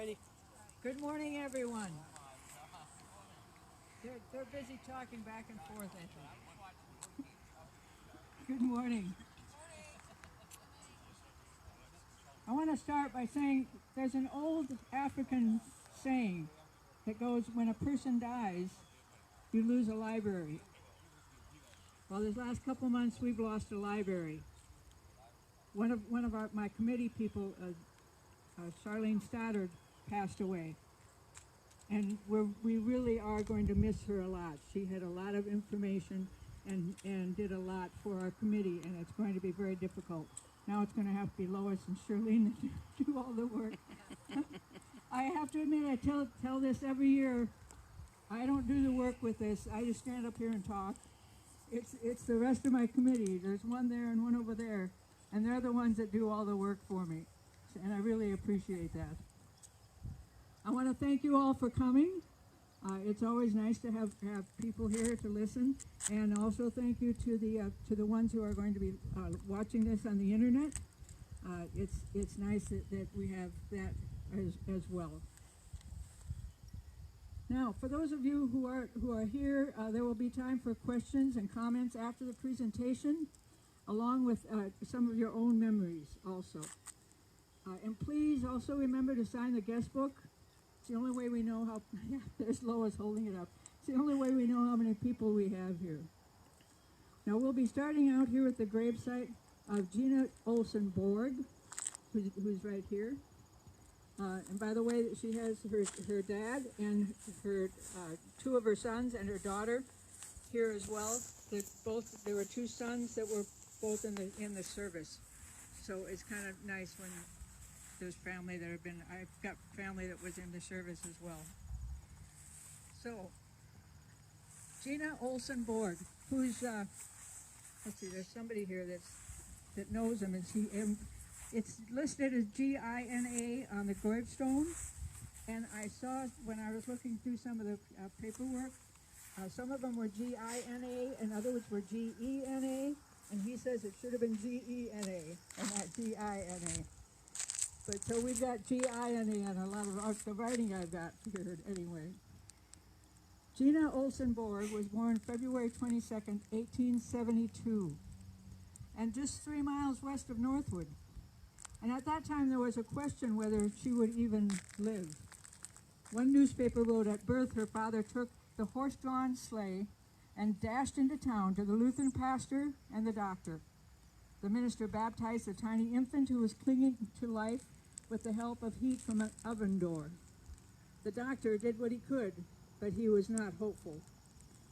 Heidi. Good morning, everyone. They're busy talking back and forth, I think. Good morning. I want to start by saying there's an old African saying that goes, when a person dies, you lose a library. Well, this last couple months, we've lost a library. One of my committee people, Charlene Stoddard, passed away. And we really are going to miss her a lot. She had a lot of information and did a lot for our committee, and it's going to be very difficult. Now it's going to have to be Lois and Charlene to do all the work. I have to admit, I tell this every year, I don't do the work with this. I just stand up here and talk. It's the rest of my committee. There's one there and one over there, and they're the ones that do all the work for me, and I really appreciate that. I want to thank you all for coming. It's always nice to have people here to listen, and also thank you to the ones who are going to be watching this on the internet. It's nice that we have that as well. Now, for those of you who are here, there will be time for questions and comments after the presentation, along with some of your own memories also. And please also remember to sign the guest book. It's the only way we know how, yeah, there's Lois holding it up. It's the only way we know how many people we have here. Now we'll be starting out here at the gravesite of Gena Olson Borg, who's right here. And by the way, she has her dad and her two of her sons and her daughter here as well. There were two sons that were both in the service. So it's kind of nice when there's family that have been, I've got family that was in the service as well. So, Gena Olson Borg, who's, let's see, there's somebody here that knows him. It's listed as G-I-N-A on the gravestone. And I saw, when I was looking through some of the paperwork, some of them were G-I-N-A and others were G-E-N-A. And he says it should have been G-E-N-A and not G-I-N-A. But so we've got G-I-N-A on a lot of the writing I've got here anyway. Gena Olson Borg was born February 22nd, 1872, and just 3 miles west of Northwood. And at that time there was a question whether she would even live. One newspaper wrote at birth her father took the horse-drawn sleigh and dashed into town to the Lutheran pastor and the doctor. The minister baptized the tiny infant who was clinging to life with the help of heat from an oven door. The doctor did what he could, but he was not hopeful.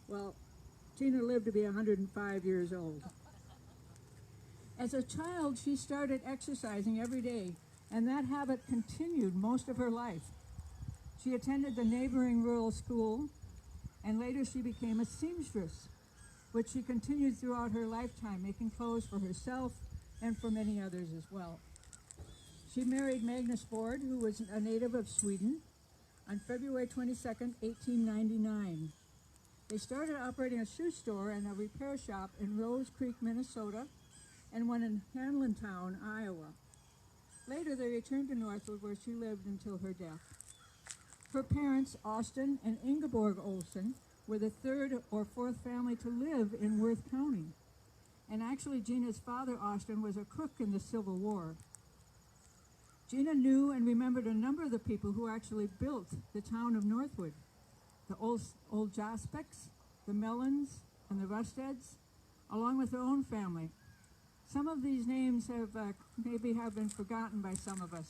Well, Gena lived to be 105 years old. As a child, she started exercising every day, and that habit continued most of her life. She attended the neighboring rural school, and later she became a seamstress, which she continued throughout her lifetime, making clothes for herself and for many others as well. She married Magnus Ford, who was a native of Sweden, on February 22nd, 1899. They started operating a shoe store and a repair shop in Rose Creek, Minnesota, and one in Hanlantown, Iowa. Later, they returned to Northwood, where she lived until her death. Her parents, Austin and Ingeborg Olson, were the third or fourth family to live in Worth County. And actually, Gena's father, Austin, was a cook in the Civil War. Gena knew and remembered a number of the people who actually built the town of Northwood. The old Jaspecks, the Mellons, and the Rusteds, along with their own family. Some of these names maybe have been forgotten by some of us,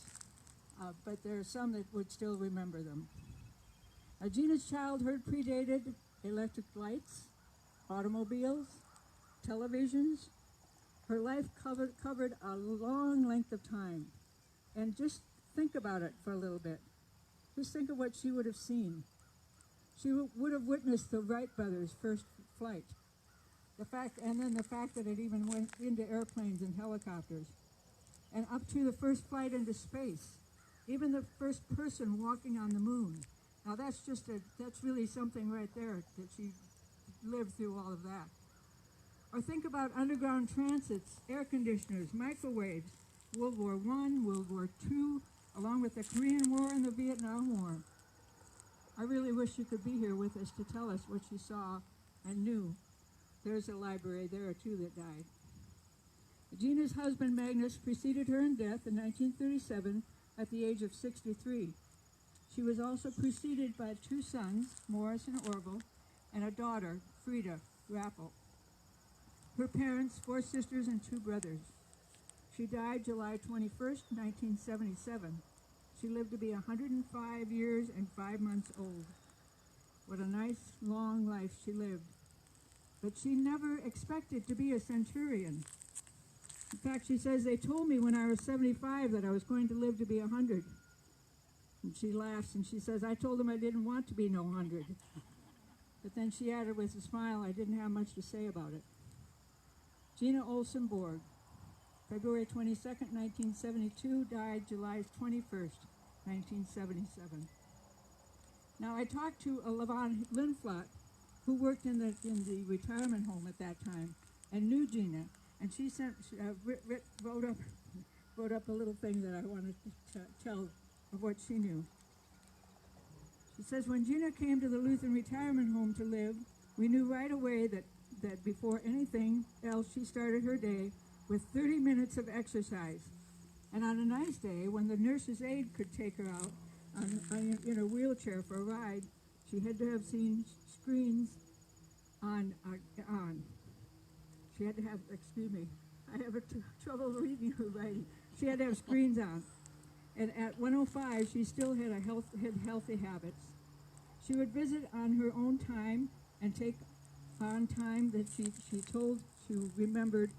but there are some that would still remember them. Gena's childhood predated electric lights, automobiles, televisions. Her life covered a long length of time. And just think about it for a little bit. Just think of what she would have seen. She would have witnessed the Wright brothers' first flight. The fact that it even went into airplanes and helicopters. And up to the first flight into space. Even the first person walking on the moon. Now that's really something right there, that she lived through all of that. Or think about underground transits, air conditioners, microwaves, World War I, World War II, along with the Korean War and the Vietnam War. I really wish she could be here with us to tell us what she saw and knew. There's a library. There are two that died. Gena's husband, Magnus, preceded her in death in 1937 at the age of 63. She was also preceded by two sons, Morris and Orville, and a daughter, Frida Roppe. Her parents, 4 sisters and 2 brothers. She died July 21st, 1977. She lived to be 105 years and 5 months old. What a nice, long life she lived. But she never expected to be a centurion. In fact, she says, they told me when I was 75 that I was going to live to be 100. And she laughs and she says, I told them I didn't want to be no 100. But then she added with a smile, I didn't have much to say about it. Gena Olson Borg, February 22nd, 1972, died July 21st, 1977. Now, I talked to Levon Lindflot, who worked in the retirement home at that time and knew Gena, and she wrote up a little thing that I wanted to tell of what she knew. She says, when Gena came to the Lutheran retirement home to live, we knew right away that before anything else, she started her day with 30 minutes of exercise. And on a nice day, when the nurse's aide could take her out in a wheelchair for a ride, she had to have seen screens on. She had to have, excuse me, I have trouble reading her writing. She had to have screens on. And at 105, she still had healthy habits. She would visit on her own time and take on time that she remembered.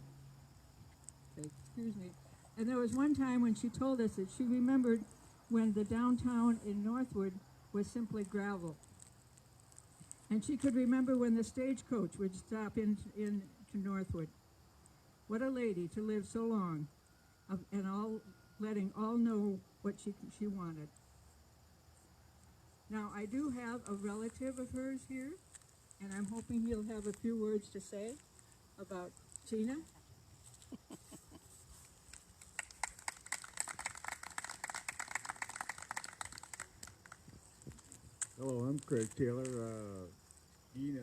Excuse me. And there was one time when she told us that she remembered when the downtown in Northwood was simply gravel. And she could remember when the stagecoach would stop into Northwood. What a lady to live so long, and letting all know what she wanted. Now, I do have a relative of hers here, and I'm hoping he'll have a few words to say about Gena. Hello, I'm Craig Taylor. Gena,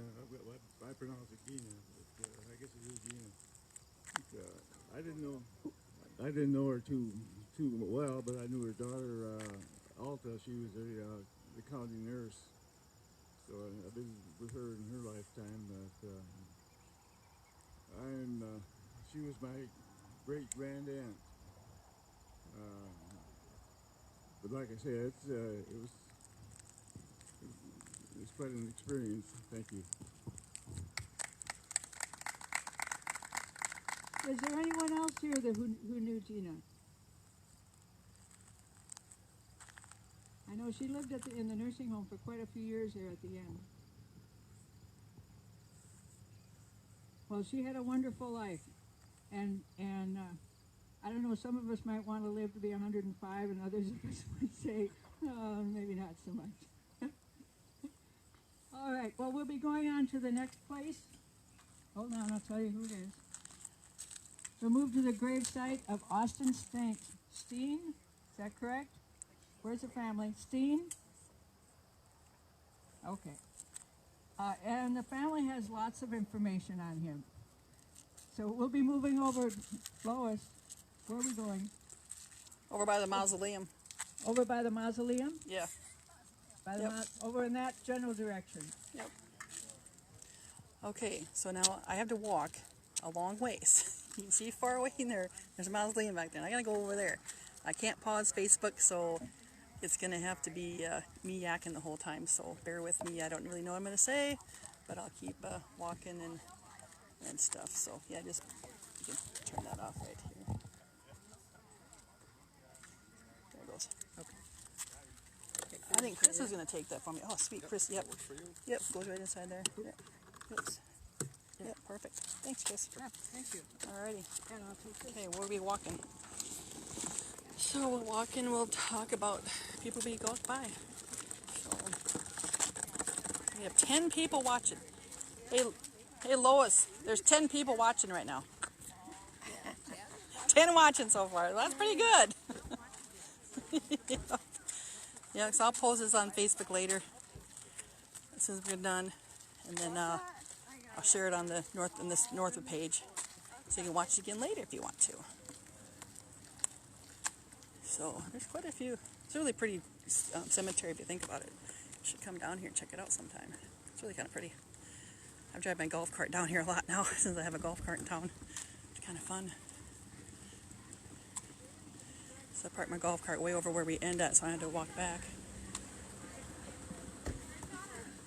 I pronounce it Gena, but I guess it is Gena. I didn't know her too well, but I knew her daughter, Alta. She was the county nurse, so I've been with her in her lifetime. But she was my great grand aunt. But like I said, it was quite an experience. Thank you. Is there anyone else here who knew Gena? I know she lived in the nursing home for quite a few years there at the end. Well, she had a wonderful life, and I don't know, some of us might want to live to be 105, and others of us might say, oh, maybe not so much. All right, well, we'll be going on to the next place. Hold on, I'll tell you who it is. We'll move to the gravesite of Austin Stehn. Is that correct? Where's the family? Stehn? Okay. And the family has lots of information on him. So we'll be moving over. Lois, where are we going? Over by the mausoleum. Over by the mausoleum? Yeah. By the over in that general direction. Yep. Okay, so now I have to walk a long ways. You can see far away in there. There's a mausoleum back there. I gotta go over there. I can't pause Facebook, so it's gonna have to be me yakking the whole time. So bear with me. I don't really know what I'm gonna say, but I'll keep walking and stuff. So yeah, just you can turn that off right here. There it goes. Okay. I think Chris is going to take that from me. Oh, sweet, Chris. Yep. Yep, goes right inside there. Yep. Oops. Yep, perfect. Thanks, Chris. Yeah, thank you. Alrighty. And I'll take this. Okay, where are we walking? So we'll walk in, we'll talk about people we go by. So we have 10 people watching. Hey Lois, there's 10 people watching right now. 10 watching so far. That's pretty good. Yeah, so I'll post this on Facebook later as soon as we're done, and then I'll share it on the this Northwood page, so you can watch it again later if you want to. So there's quite a few. It's a really pretty cemetery if you think about it. You should come down here and check it out sometime. It's really kind of pretty. I drive my golf cart down here a lot now since I have a golf cart in town. It's kind of fun. So I parked my golf cart way over where we end at, so I had to walk back.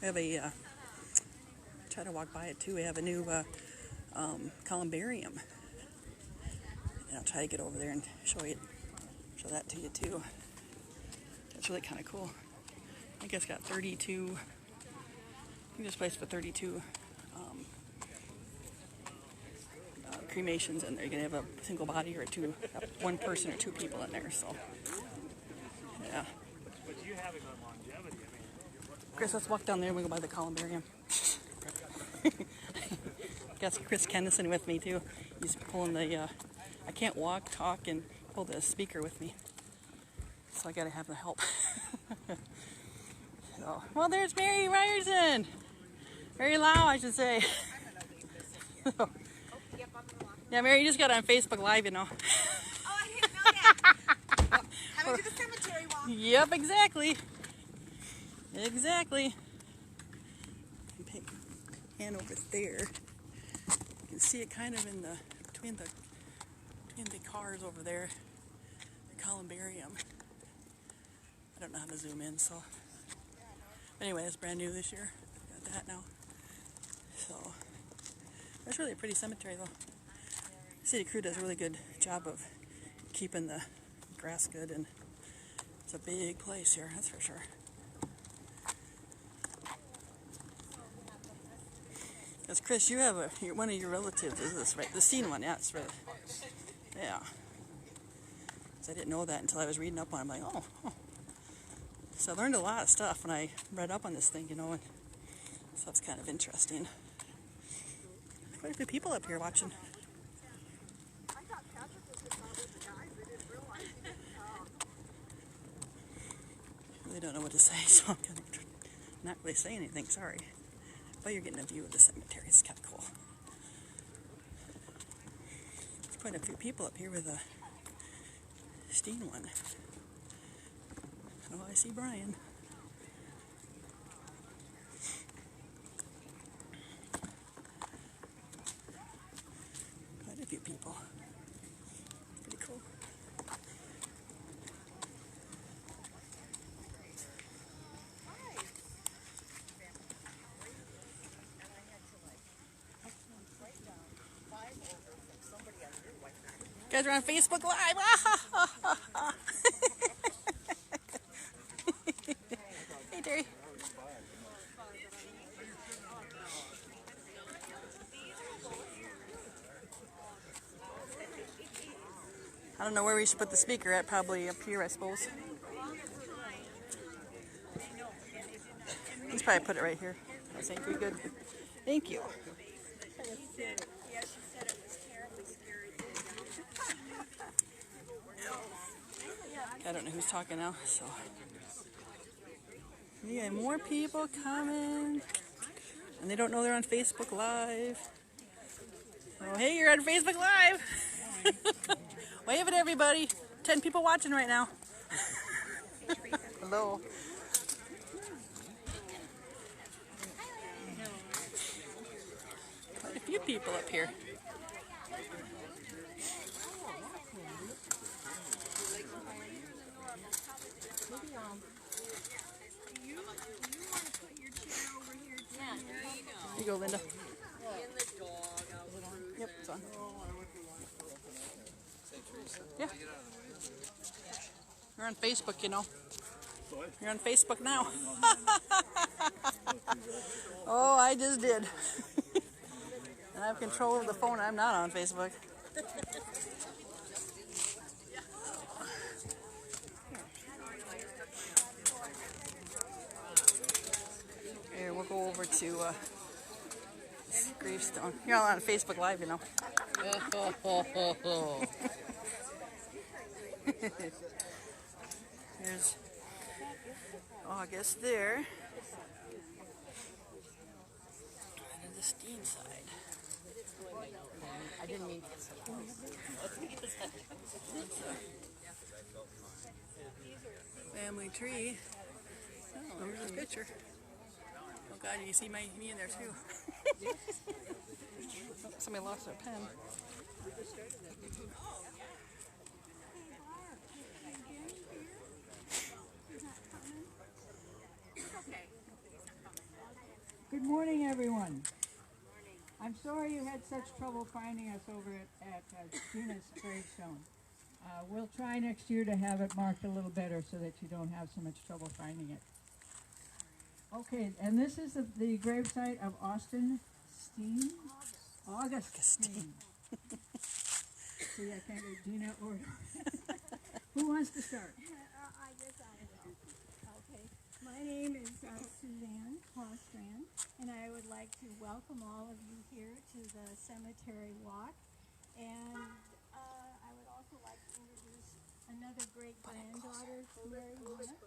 We have a, try to walk by it too, we have a new columbarium. And I'll try to get over there and show that to you too. It's really kind of cool. I think it's got 32, I think this place for 32 cremations in there. You're going to have a single body or one person or two people in there, so yeah. Chris, let's walk down there and we go by the columbarium. Got Chris Kenison with me too. He's pulling the, I can't walk, talk, and pull the speaker with me, so I gotta have the help. So, well, there's Mary Ryerson. Mary Low, I should say. So, yeah, Mary, you just got on Facebook Live, you know. Oh, I didn't know that. Coming to the cemetery walk. Yep, exactly. Exactly. Hand over there. You can see it kind of in the between the cars over there. The columbarium. I don't know how to zoom in, so. Anyway, it's brand new this year. Got that now. So it's really a pretty cemetery, though. City crew does a really good job of keeping the grass good, and it's a big place here, that's for sure. Because Chris, you have one of your relatives, is this right? The Stehn one, yeah, it's right. Yeah. So I didn't know that until I was reading up on it. I'm like, oh. So I learned a lot of stuff when I read up on this thing, you know, and so it's kind of interesting. Quite a few people up here watching. They don't know what to say, so I'm kind of not really saying anything, sorry. But you're getting a view of the cemetery, it's kind of cool. There's quite a few people up here with a Stehn one. Oh, I see Brian. Quite a few people. Pretty cool. You guys are on Facebook Live. Hey, Terry. I don't know where we should put the speaker at. Probably up here, I suppose. Let's probably put it right here. I think we're good. Thank you. I don't know who's talking now, so. Yeah, more people coming. And they don't know they're on Facebook Live. Oh, hey, you're on Facebook Live. Wave at everybody. 10 people watching right now. Hello. Quite a few people up here. Here you go, Linda. Yep, it's on. Yeah. You're on Facebook, you know. You're on Facebook now. Oh, I just did. And I have control over the phone. I'm not on Facebook. Here, we'll go over to gravestone. You're all on Facebook Live, you know. There's August there. And the Stehn side. I didn't mean to get so close. Family tree. Oh, there's this picture. Oh God, you can see me in there too. Oh, somebody lost their pen. Good morning, everyone. I'm sorry you had such trouble finding us over at Gena's gravestone. We'll try next year to have it marked a little better so that you don't have so much trouble finding it. Okay, and this is the gravesite of Austin Stehn? August Stehn. See, I can't get Gena or... Who wants to start? I guess I will. Okay. My name is Suzanne Hostran, and I would like to welcome all of you here to the cemetery walk. And I would also like to introduce another great granddaughter, Mary Went.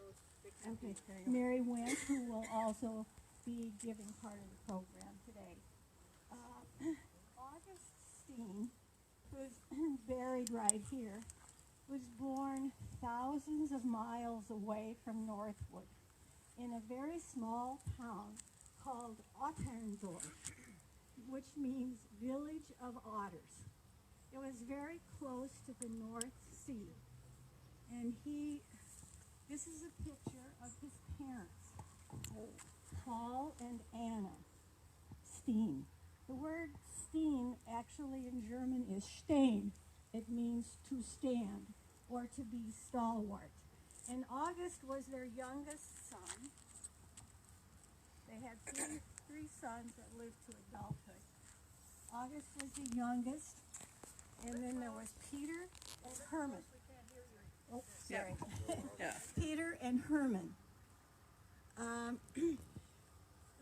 Okay, Mary Went, who will also be giving part of the program today. August Stehn, who's buried right here, was born thousands of miles away from Northwood in a very small town called Otterndorf, which means village of otters. It was very close to the North Sea. And this is a picture of his parents, Paul and Anna Stehn. The word Stehn actually in German is Stehn. It means to stand or to be stalwart. And August was their youngest son. They had three sons that lived to adulthood. August was the youngest, and then there was Peter and Herman. Oh, sorry. Yeah. Peter and Herman.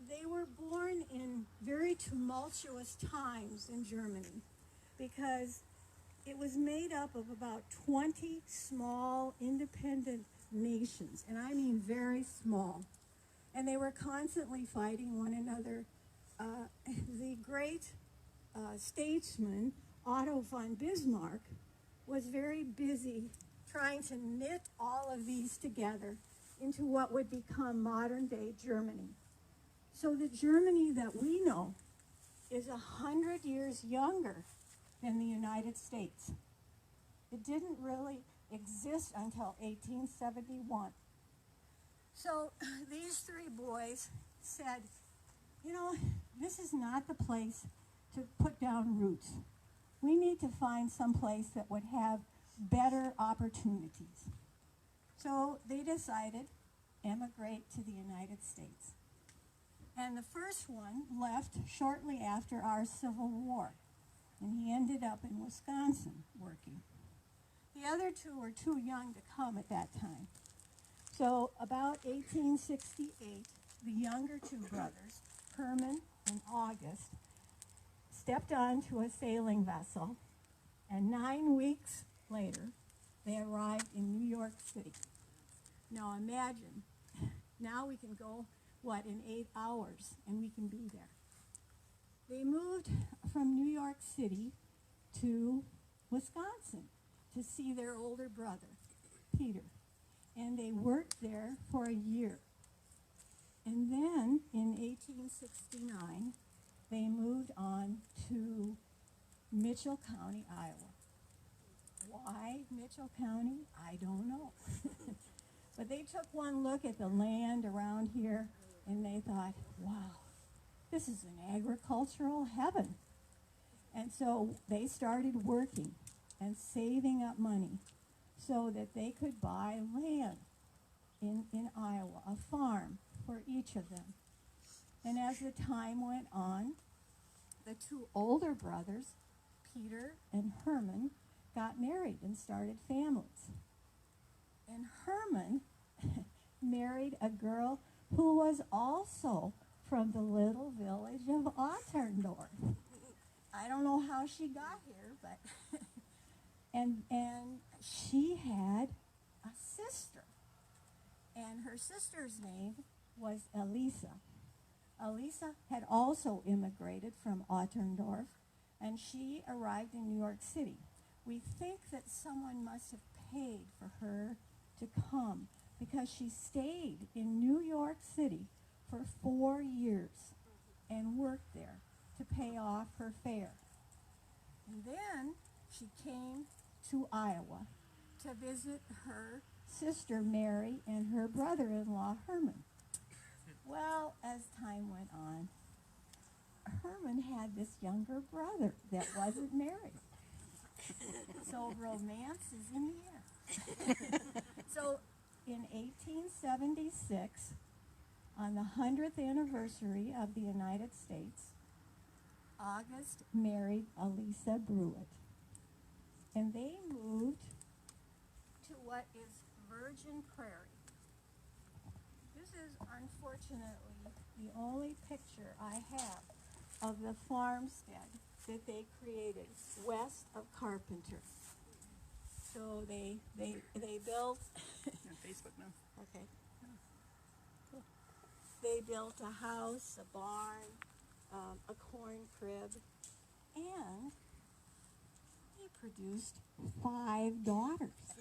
They were born in very tumultuous times in Germany because it was made up of about 20 small independent nations, and I mean very small. And they were constantly fighting one another. The great statesman, Otto von Bismarck, was very busy trying to knit all of these together into what would become modern-day Germany. So the Germany that we know is 100 years younger than the United States. It didn't really exist until 1871. So these three boys said, you know, this is not the place to put down roots. We need to find some place that would have better opportunities. So they decided to emigrate to the United States. And the first one left shortly after our Civil War, and he ended up in Wisconsin working. The other two were too young to come at that time. So about 1868, the younger two brothers, Herman and August, stepped onto a sailing vessel, and 9 weeks later, they arrived in New York City. Now imagine, now we can go, in 8 hours, and we can be there. They moved from New York City to Wisconsin to see their older brother, Peter. And they worked there for a year. And then in 1869, they moved on to Mitchell County, Iowa. Why Mitchell County? I don't know. But they took one look at the land around here, and they thought, wow, this is an agricultural heaven. And so they started working and saving up money so that they could buy land in Iowa, a farm for each of them. And as the time went on, the two older brothers, Peter and Herman, got married and started families. And Herman married a girl who was also from the little village of Otterndorf. I don't know how she got here, but and she had a sister And her sister's name was Elisa. Elisa had also immigrated from Otterndorf, and she arrived in New York City. We think that someone must have paid for her to come because she stayed in New York City for 4 years and worked there to pay off her fare. And then she came to Iowa to visit her sister Mary and her brother-in-law Herman. Well, as time went on, Herman had this younger brother that wasn't married. So romance is in the air. So in 1876, on the 100th anniversary of the United States, August married Elisa Brewitt. And they moved to what is Virgin Prairie. This is unfortunately the only picture I have of the farmstead that they created west of Carpenter. So they built On Facebook now. okay. They built a house, a barn, a corn crib, and they produced 5 daughters.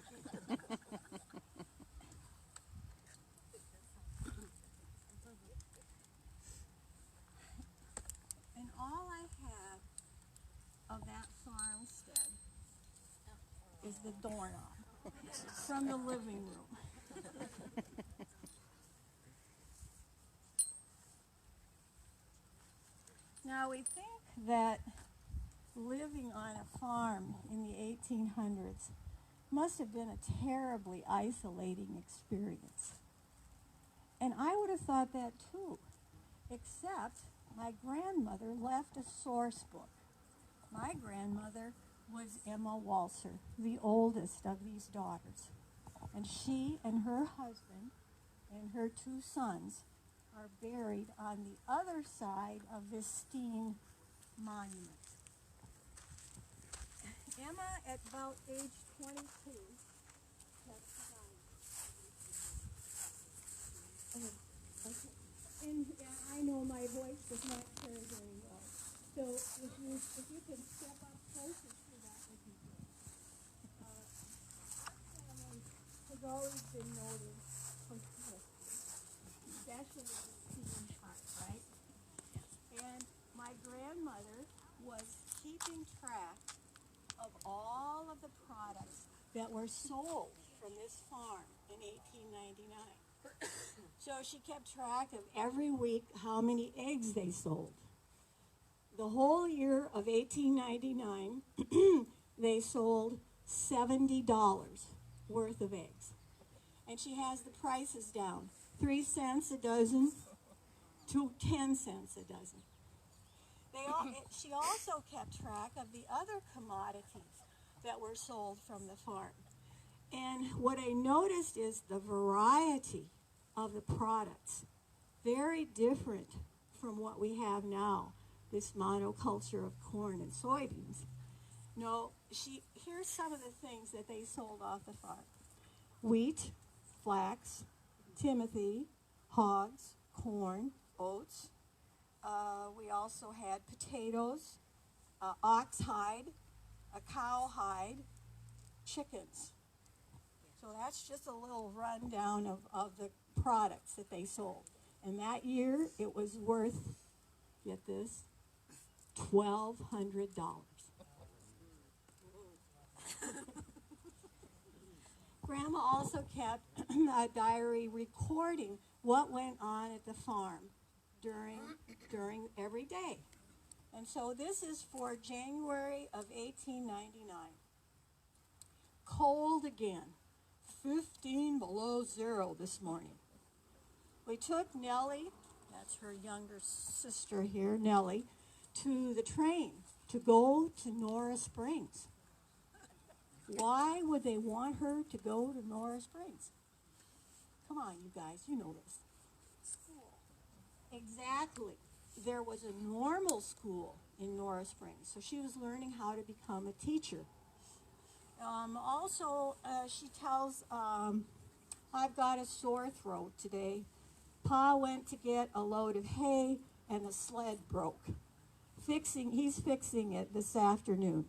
And all I have of that farmstead is the doorknob from the living room. Now we think that living on a farm in the 1800s must have been a terribly isolating experience. And I would have thought that too, except my grandmother left a source book. My grandmother was Emma Walser, the oldest of these daughters. And she and her husband and her 2 sons are buried on the other side of this Stehn monument. Emma, at about age 22, left behind. Okay. And I know my voice does not carry very well. So if you can step up closer to that would be good. Our family has always been noted for thrifting, especially the Stehn part, right? And my grandmother was keeping track of all of the products that were sold from this farm in 1899. So she kept track of every week how many eggs they sold. The whole year of 1899, they sold $70 worth of eggs. And she has the prices down, 3 cents a dozen to 10 cents a dozen. She also kept track of the other commodities that were sold from the farm. And what I noticed is the variety of the products, very different from what we have now, this monoculture of corn and soybeans. No, here's some of the things that they sold off the farm. Wheat, flax, timothy, hogs, corn, oats. We also had potatoes, ox hide, a cow hide, chickens. So that's just a little rundown of the products that they sold. And that year it was worth, get this, $1,200. Grandma also kept a diary recording what went on at the farm during every day. And so this is for January of 1899. Cold again, 15 below zero this morning. We took Nellie, that's her younger sister here, Nellie, to the train to go to Nora Springs. Why would they want her to go to Nora Springs? Come on, you guys, you know this. School. Exactly. There was a normal school in Nora Springs, so she was learning how to become a teacher. Also, she tells I've got a sore throat today. Pa went to get a load of hay and the sled broke. He's fixing it this afternoon.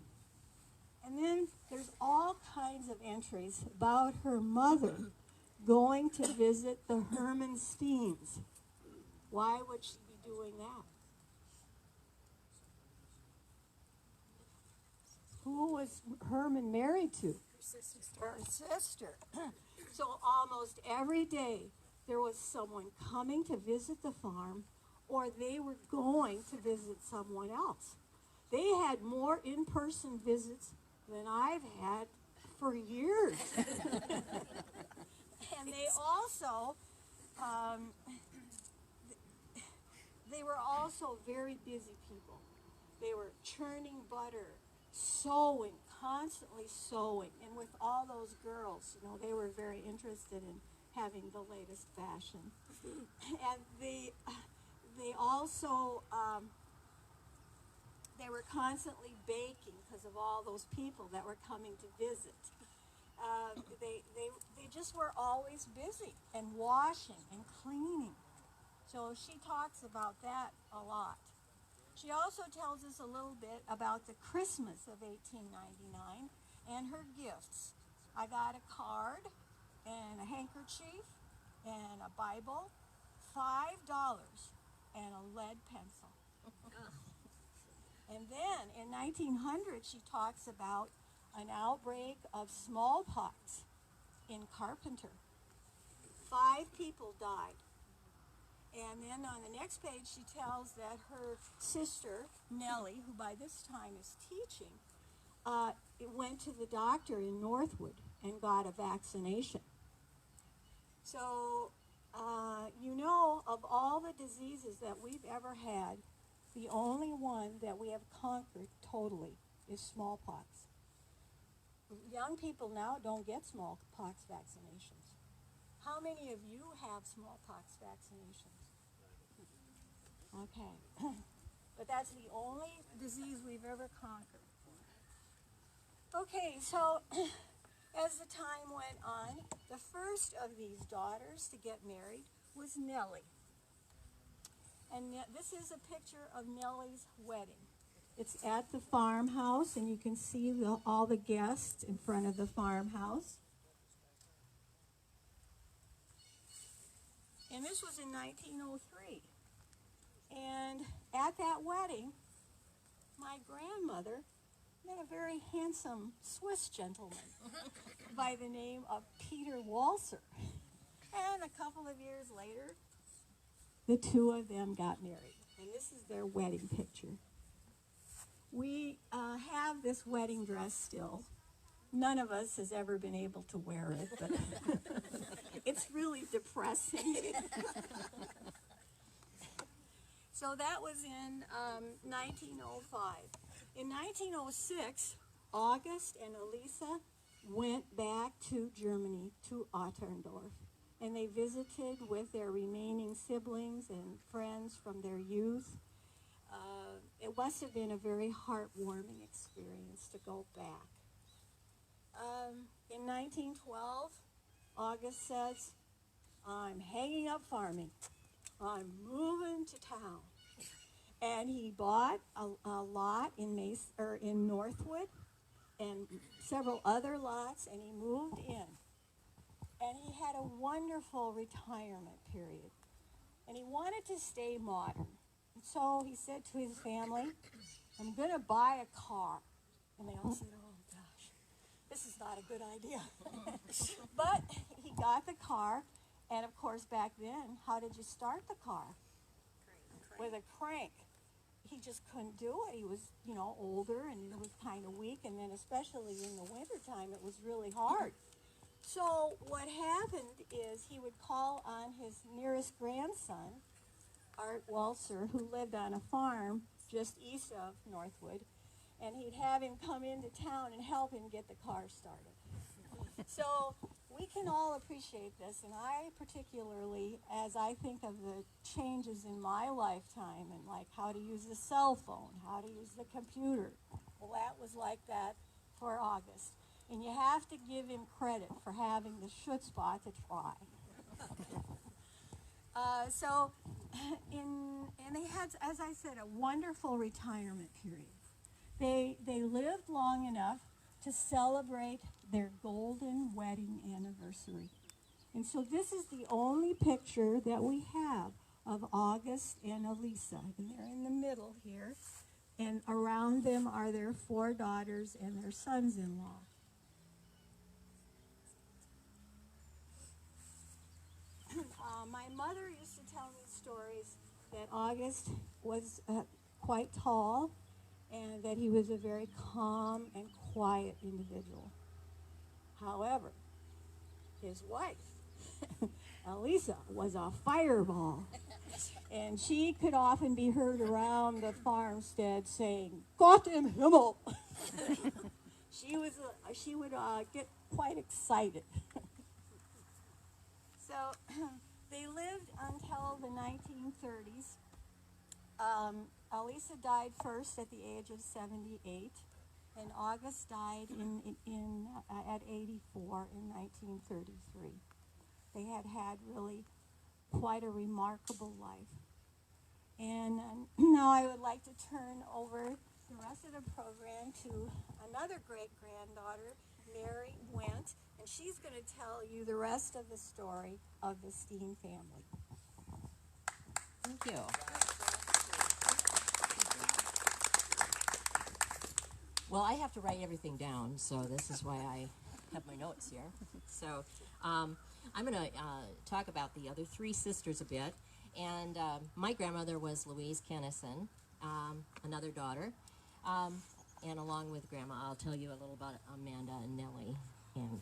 And then there's all kinds of entries about her mother going to visit the Herman Stehns. Why would she be doing that? Who was Herman married to? Her sister. So almost every day there was someone coming to visit the farm, or they were going to visit someone else. They had more in-person visits than I've had for years. And they also, they were also very busy people. They were churning butter, sewing, constantly sewing. And with all those girls, you know, they were very interested in having the latest fashion. And they also, they were constantly baking because of all those people that were coming to visit. They just were always busy and washing and cleaning. So she talks about that a lot. She also tells us a little bit about the Christmas of 1899 and her gifts. I got a card and a handkerchief and a Bible, $5 and a lead pencil. And then in 1900 she talks about an outbreak of smallpox in Carpenter. 5 people died. And then on the next page she tells that her sister, Nellie, who by this time is teaching, went to the doctor in Northwood and got a vaccination. So, you know, of all the diseases that we've ever had, the only one that we have conquered totally is smallpox. Young people now don't get smallpox vaccinations. How many of you have smallpox vaccinations? Okay. But that's the only disease we've ever conquered. Okay, so as the time went on, the first of these daughters to get married was Nellie. And this is a picture of Nellie's wedding. It's at the farmhouse, and you can see all the guests in front of the farmhouse. And this was in 1903. And at that wedding, my grandmother met a very handsome Swiss gentleman by the name of Peter Walser. And a couple of years later, the two of them got married. And this is their wedding picture. We have this wedding dress still. None of us has ever been able to wear it, but it's really depressing. So that was in 1905. In 1906, August and Elisa went back to Germany, to Otterndorf, and they visited with their remaining siblings and friends from their youth. It must have been a very heartwarming experience to go back. In 1912, August says, "I'm hanging up farming. I'm moving to town." And he bought a lot in Northwood and several other lots, and he moved in. And he had a wonderful retirement period. And he wanted to stay modern. And so he said to his family, "I'm going to buy a car." And they all said, "Oh, gosh, this is not a good idea." But he got the car. And, of course, back then, how did you start the car? With a crank. He just couldn't do it. He was, you know, older and it was kind of weak. And then especially in the wintertime, it was really hard. So what happened is he would call on his nearest grandson, Art Walser, who lived on a farm just east of Northwood, and he'd have him come into town and help him get the car started. So we can all appreciate this, and I particularly, as I think of the changes in my lifetime and like how to use the cell phone, how to use the computer, well, that was like that for August. And you have to give him credit for having the chutzpah to try. And they had, as I said, a wonderful retirement period. They lived long enough to celebrate their golden wedding anniversary. And so this is the only picture that we have of August and Elisa. And they're in the middle here. And around them are their 4 daughters and their sons-in-law. My mother used to tell me stories that August was quite tall and that he was a very calm and quiet individual. However, his wife, Elisa, was a fireball. And she could often be heard around the farmstead saying, "Gott im Himmel." She would get quite excited. So they lived until the 1930s. Elisa died first at the age of 78, and August died at 84 in 1933. They had really quite a remarkable life. And now I would like to turn over the rest of the program to another great-granddaughter, Mary Went, and she's going to tell you the rest of the story of the Stehn family. Thank you. Well, I have to write everything down, so this is why I have my notes here. So I'm going to talk about the other 3 sisters a bit. And my grandmother was Louise Kenison, another daughter. And along with Grandma, I'll tell you a little about Amanda and Nellie and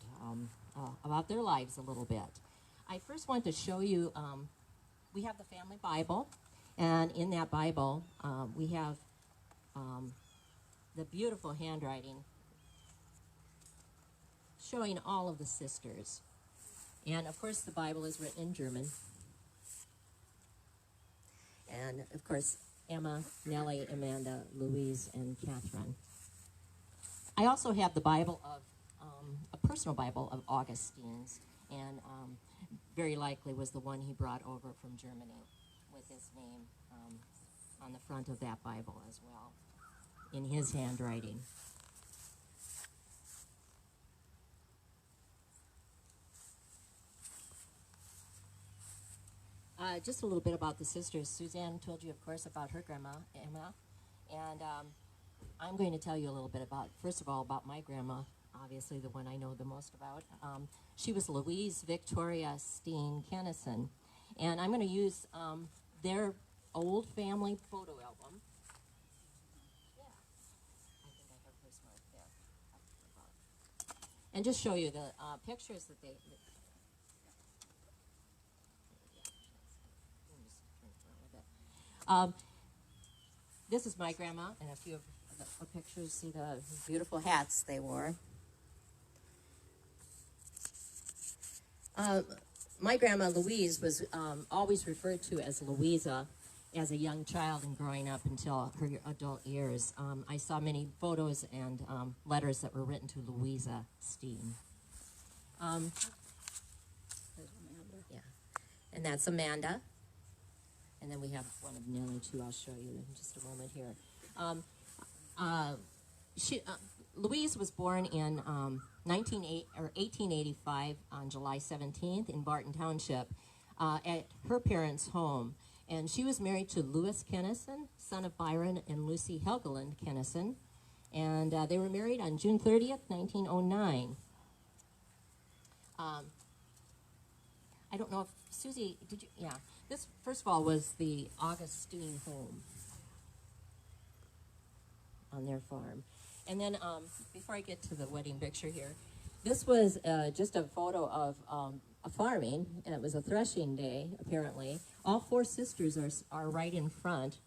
about their lives a little bit. I first want to show you, we have the family Bible. And in that Bible, we have the beautiful handwriting showing all of the sisters. And, of course, the Bible is written in German. And, of course, Emma, Nellie, Amanda, Louise, and Catherine. I also have the Bible of, a personal Bible of Augustine's, and very likely was the one he brought over from Germany with his name on the front of that Bible as well, in his handwriting. Just a little bit about the sisters. Suzanne told you, of course, about her grandma, Emma. And I'm going to tell you a little bit about, first of all, about my grandma, obviously the one I know the most about. She was Louise Victoria Stehn Kenison. And I'm going to use their old family photo album. Yeah. I think I have hers marked there. And just show you the pictures that they... This is my grandma and a few of the pictures. See the beautiful hats they wore. My grandma Louise was always referred to as Louisa as a young child and growing up until her adult years. I saw many photos and letters that were written to Louisa Stehn. Yeah, and that's Amanda. And then we have one of Nellie, too. I'll show you in just a moment here. Louise was born in 1885 on July 17th in Barton Township at her parents' home. And she was married to Louis Kenison, son of Byron and Lucy Helgeland Kenison. And they were married on June 30th, 1909. I don't know if, Susie, did you, yeah. This, first of all, was the Augustine home on their farm. And then, before I get to the wedding picture here, this was just a photo of a farming, and it was a threshing day, apparently. All 4 sisters are right in front,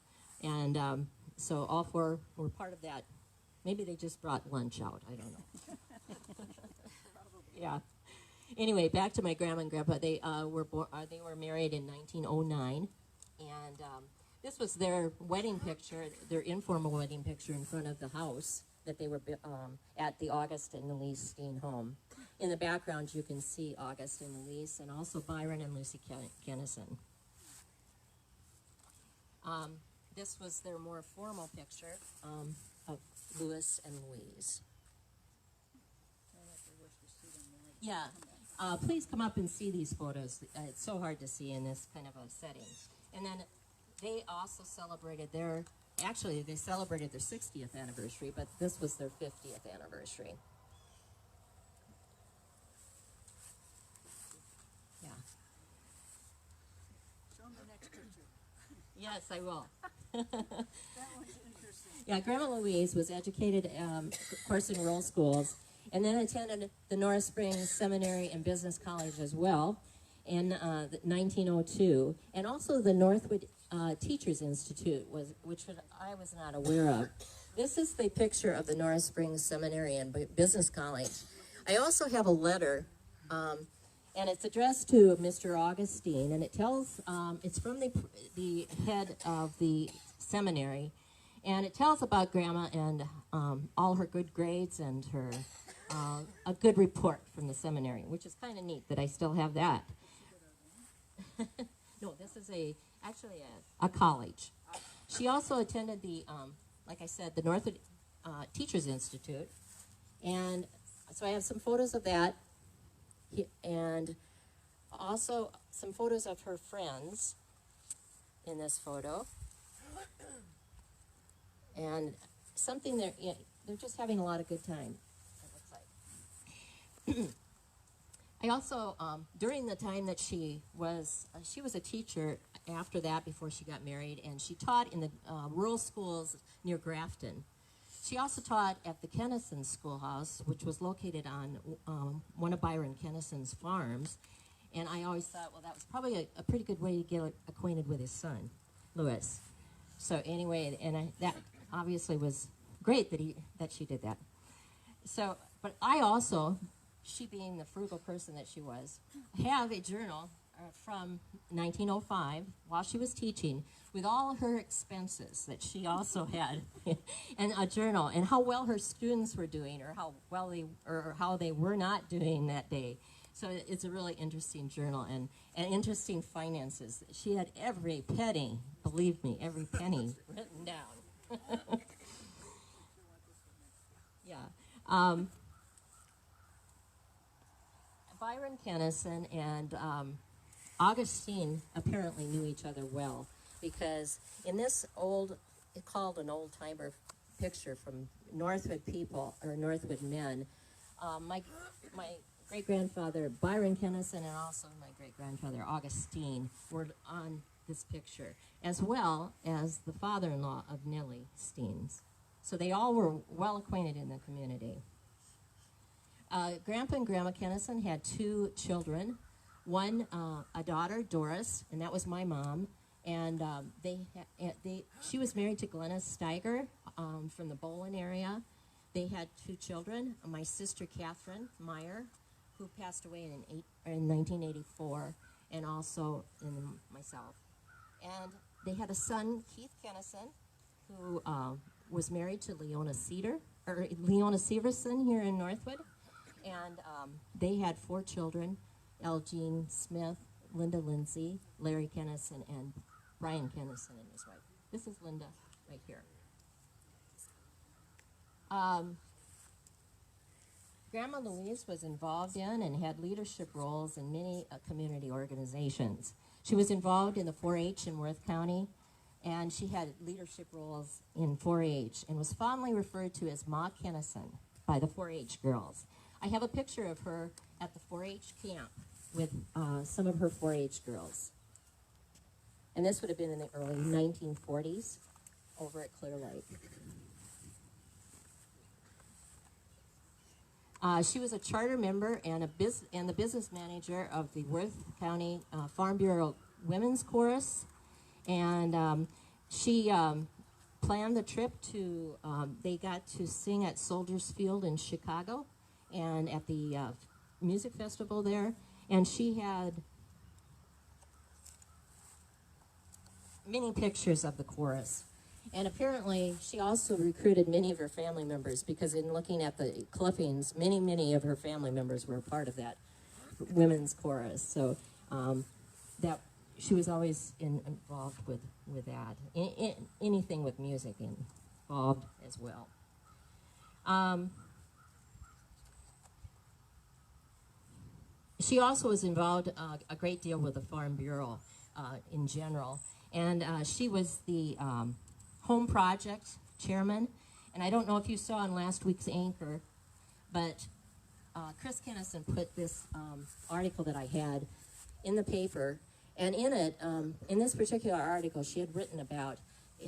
and so all 4 were part of that. Maybe they just brought lunch out, I don't know. Yeah. Anyway, back to my grandma and grandpa. They were married in 1909, and this was their wedding picture, their informal wedding picture in front of the house that they were at the August and Louise Stehn home. In the background, you can see August and Louise, and also Byron and Lucy Kenison. This was their more formal picture of Louis and Louise. Yeah, please come up and see these photos. It's so hard to see in this kind of a setting. And then they also celebrated actually they celebrated their 60th anniversary, but this was their 50th anniversary. Yeah. Show them the next picture. Yes, I will. That one's interesting. Yeah, Grandma Louise was educated, of course, in rural schools, and then attended the North Springs Seminary and Business College as well in 1902, and also the Northwood Teachers Institute, which I was not aware of. This is the picture of the North Springs Seminary and Business College. I also have a letter, and it's addressed to Mr. Augustine, and it tells, it's from the head of the seminary, and it tells about Grandma and all her good grades and her a good report from the seminary, which is kind of neat that I still have that. No, this is actually a college. She also attended the, like I said, the Northwood Teachers Institute, and so I have some photos of that, and also some photos of her friends in this photo. And something they're just having a lot of good time, it looks like. I also, during the time that she was a teacher after that, before she got married, and she taught in the rural schools near Grafton. She also taught at the Kenison Schoolhouse, which was located on one of Byron Kenison's farms. And I always thought, well, that was probably a pretty good way to get acquainted with his son, Louis. So anyway, and that obviously was great that she did that. So, but I also, she being the frugal person that she was, have a journal from 1905 while she was teaching with all her expenses that she also had, and a journal, and how well her students were doing, or how they were not doing that day. So it's a really interesting journal, and interesting finances. She had every penny, believe me, every penny written down. Yeah. Byron Kenison and Augustine apparently knew each other well, because in this called an old-timer picture from Northwood people, or Northwood men, my great-grandfather Byron Kenison and also my great-grandfather Augustine were on this picture, as well as the father-in-law of Nellie Seater. So they all were well acquainted in the community. Grandpa and Grandma Kenison had 2 children, one a daughter, Doris, and that was my mom, and she was married to Glenna Steiger from the Bolin area. They had 2 children, my sister Catherine Meyer, who passed away in 1984, and also myself. And they had a son, Keith Kenison, who was married to Leona Severson here in Northwood. And they had 4 children, Elgene Smith, Linda Lindsay, Larry Kenison, and Brian Kenison and his wife. This is Linda right here. Grandma Louise was involved in and had leadership roles in many community organizations. She was involved in the 4-H in Worth County, and she had leadership roles in 4-H and was fondly referred to as Ma Kenison by the 4-H girls. I have a picture of her at the 4-H camp with some of her 4-H girls. And this would have been in the early 1940s over at Clear Lake. She was a charter member and the business manager of the Worth County Farm Bureau Women's Chorus, and she planned the trip to. They got to sing at Soldiers Field in Chicago, and at the music festival there, and she had many pictures of the chorus. And apparently, she also recruited many of her family members because in looking at the clippings, many of her family members were a part of that women's chorus. So that she was always involved with that. Anything with music involved as well. She also was involved a great deal with the Farm Bureau in general. And she was the Home Project chairman. And I don't know if you saw in last week's Anchor, but Chris Kenison put this article that I had in the paper. And in it, in this particular article, she had written about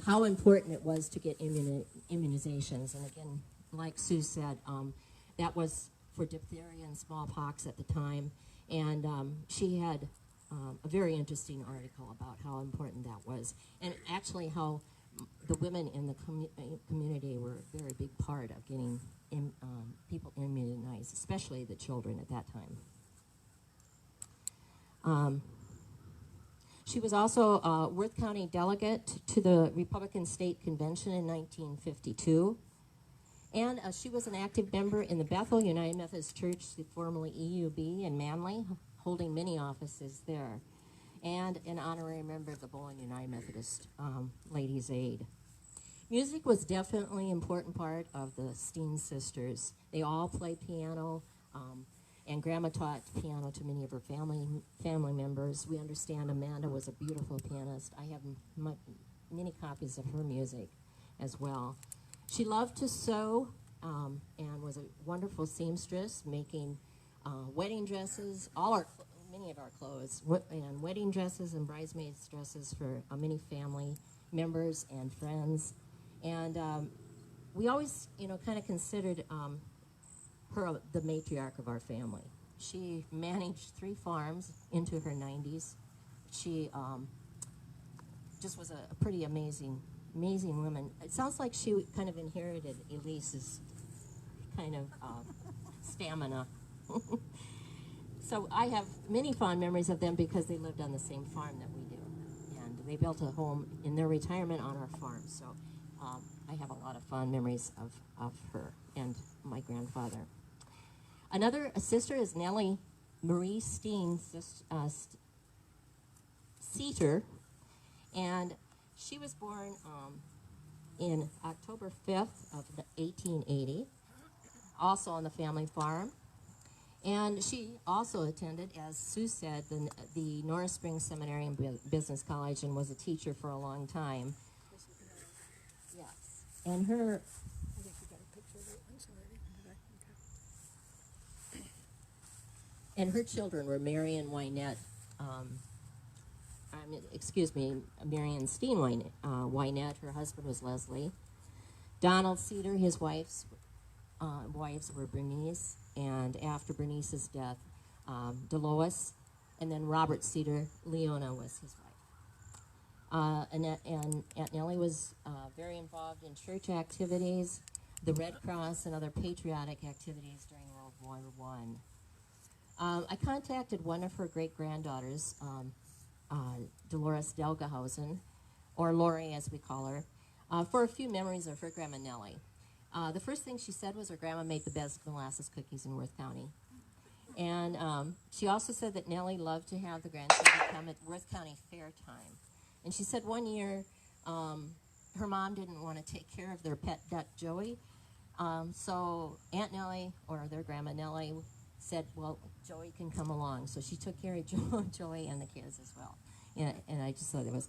how important it was to get immunizations. And again, like Sue said, that was for diphtheria and smallpox at the time. And she had a very interesting article about how important that was. And actually how the women in the community were a very big part of getting people immunized, especially the children at that time. She was also a Worth County delegate to the Republican State Convention in 1952. And she was an active member in the Bethel United Methodist Church, formerly EUB in Manly, holding many offices there. And an honorary member of the Bowling United Methodist Ladies' Aid. Music was definitely an important part of the Stehn sisters. They all played piano, and Grandma taught piano to many of her family members. We understand Amanda was a beautiful pianist. I have many copies of her music as well. She loved to sew and was a wonderful seamstress, making wedding dresses, many of our clothes, and wedding dresses and bridesmaids dresses for many family members and friends. And we always, kind of considered her the matriarch of our family. She managed 3 farms into her 90s. She just was a pretty amazing woman. It sounds like she kind of inherited Elise's kind of stamina. So I have many fond memories of them because they lived on the same farm that we do. And they built a home in their retirement on our farm. So I have a lot of fond memories of her and my grandfather. Another sister is Nellie Marie Stehn Seater. And she was born in October 5th of 1880, also on the family farm. And she also attended, as Sue said, the Norris Springs Seminary and Business College and was a teacher for a long time. Yes. And her... I think you got a picture of it. I'm sorry. Okay. And her children were Marion Wynette, Marion Stehn Wynette. Her husband was Leslie. Donald Seater, his wives were Bernice, and after Bernice's death, Delois, and then Robert Seater, Leona was his wife. And Aunt Nellie was very involved in church activities, the Red Cross, and other patriotic activities during World War I. I contacted one of her great-granddaughters, Dolores Delgehausen, or Lori as we call her, for a few memories of her Grandma Nellie. The first thing she said was her grandma made the best molasses cookies in Worth County. And she also said that Nellie loved to have the grandchildren come at Worth County Fair time. And she said one year her mom didn't want to take care of their pet duck, Joey. So Aunt Nellie, or their Grandma Nellie, said, well, Joey can come along. So she took care of Joey and the kids as well. And I just thought it was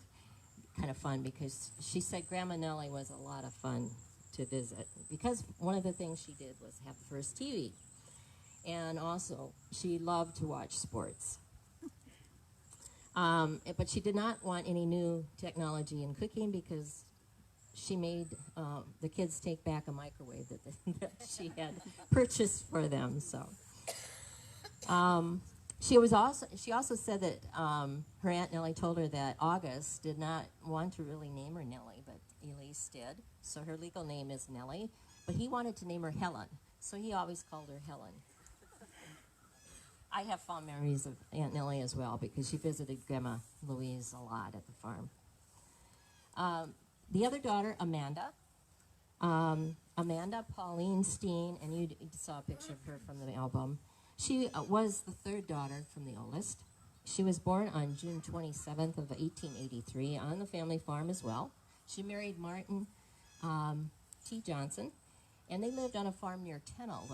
kind of fun because she said Grandma Nellie was a lot of fun to visit because one of the things she did was have the first TV. And also, she loved to watch sports. But she did not want any new technology in cooking because she made the kids take back a microwave that she had purchased for them. So she also said that her Aunt Nellie told her that August did not want to really name her Nellie, but Elise did. So her legal name is Nellie, but he wanted to name her Helen, so he always called her Helen. I have fond memories of Aunt Nellie as well because she visited Grandma Louise a lot at the farm. The other daughter, Amanda. Amanda Pauline Stehn, and you saw a picture of her from the album. She was the third daughter from the oldest. She was born on June 27th of 1883 on the family farm as well. She married Martin T. Johnson, and they lived on a farm near Tennell,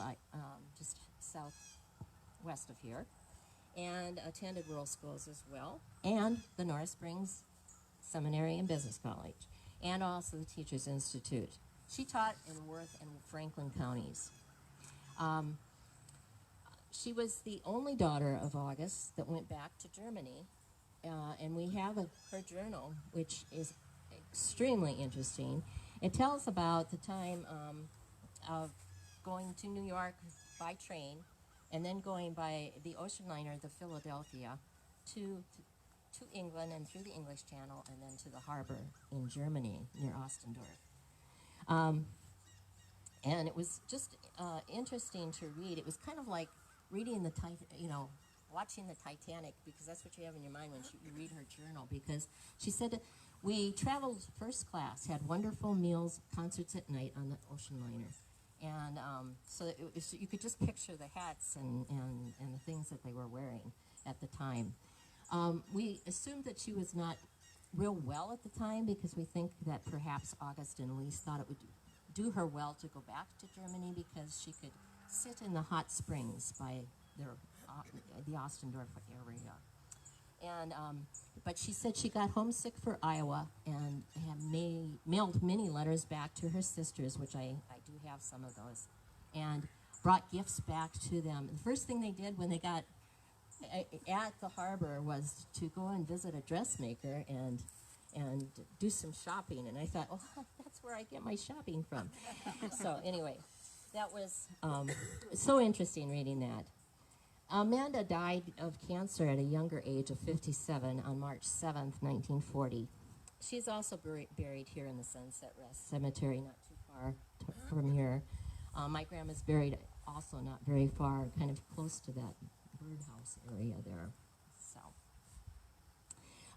just southwest of here, and attended rural schools as well, and the North Springs Seminary and Business College, and also the Teachers Institute. She taught in Worth and Franklin counties. She was the only daughter of August that went back to Germany, and we have her journal, which is extremely interesting. It tells about the time of going to New York by train, and then going by the ocean liner, the Philadelphia, to England and through the English Channel, and then to the harbor in Germany near Ostendorf. And it was just interesting to read. It was kind of like reading watching the Titanic, because that's what you have in your mind when you read her journal. Because she said, we traveled first class, had wonderful meals, concerts at night on the ocean liner. And so you could just picture the hats and the things that they were wearing at the time. We assumed that she was not real well at the time, because we think that perhaps August and Elise thought it would do her well to go back to Germany, because she could sit in the hot springs by the Ostendorf area. And but she said she got homesick for Iowa and had mailed many letters back to her sisters, which I do have some of those, and brought gifts back to them. The first thing they did when they got at the harbor was to go and visit a dressmaker and do some shopping. And I thought, oh, that's where I get my shopping from. So anyway, that was so interesting reading that. Amanda died of cancer at a younger age of 57 on March 7th, 1940. She's also buried here in the Sunset Rest Cemetery, not too far from here. My grandma's buried also not very far, kind of close to that birdhouse area there. So,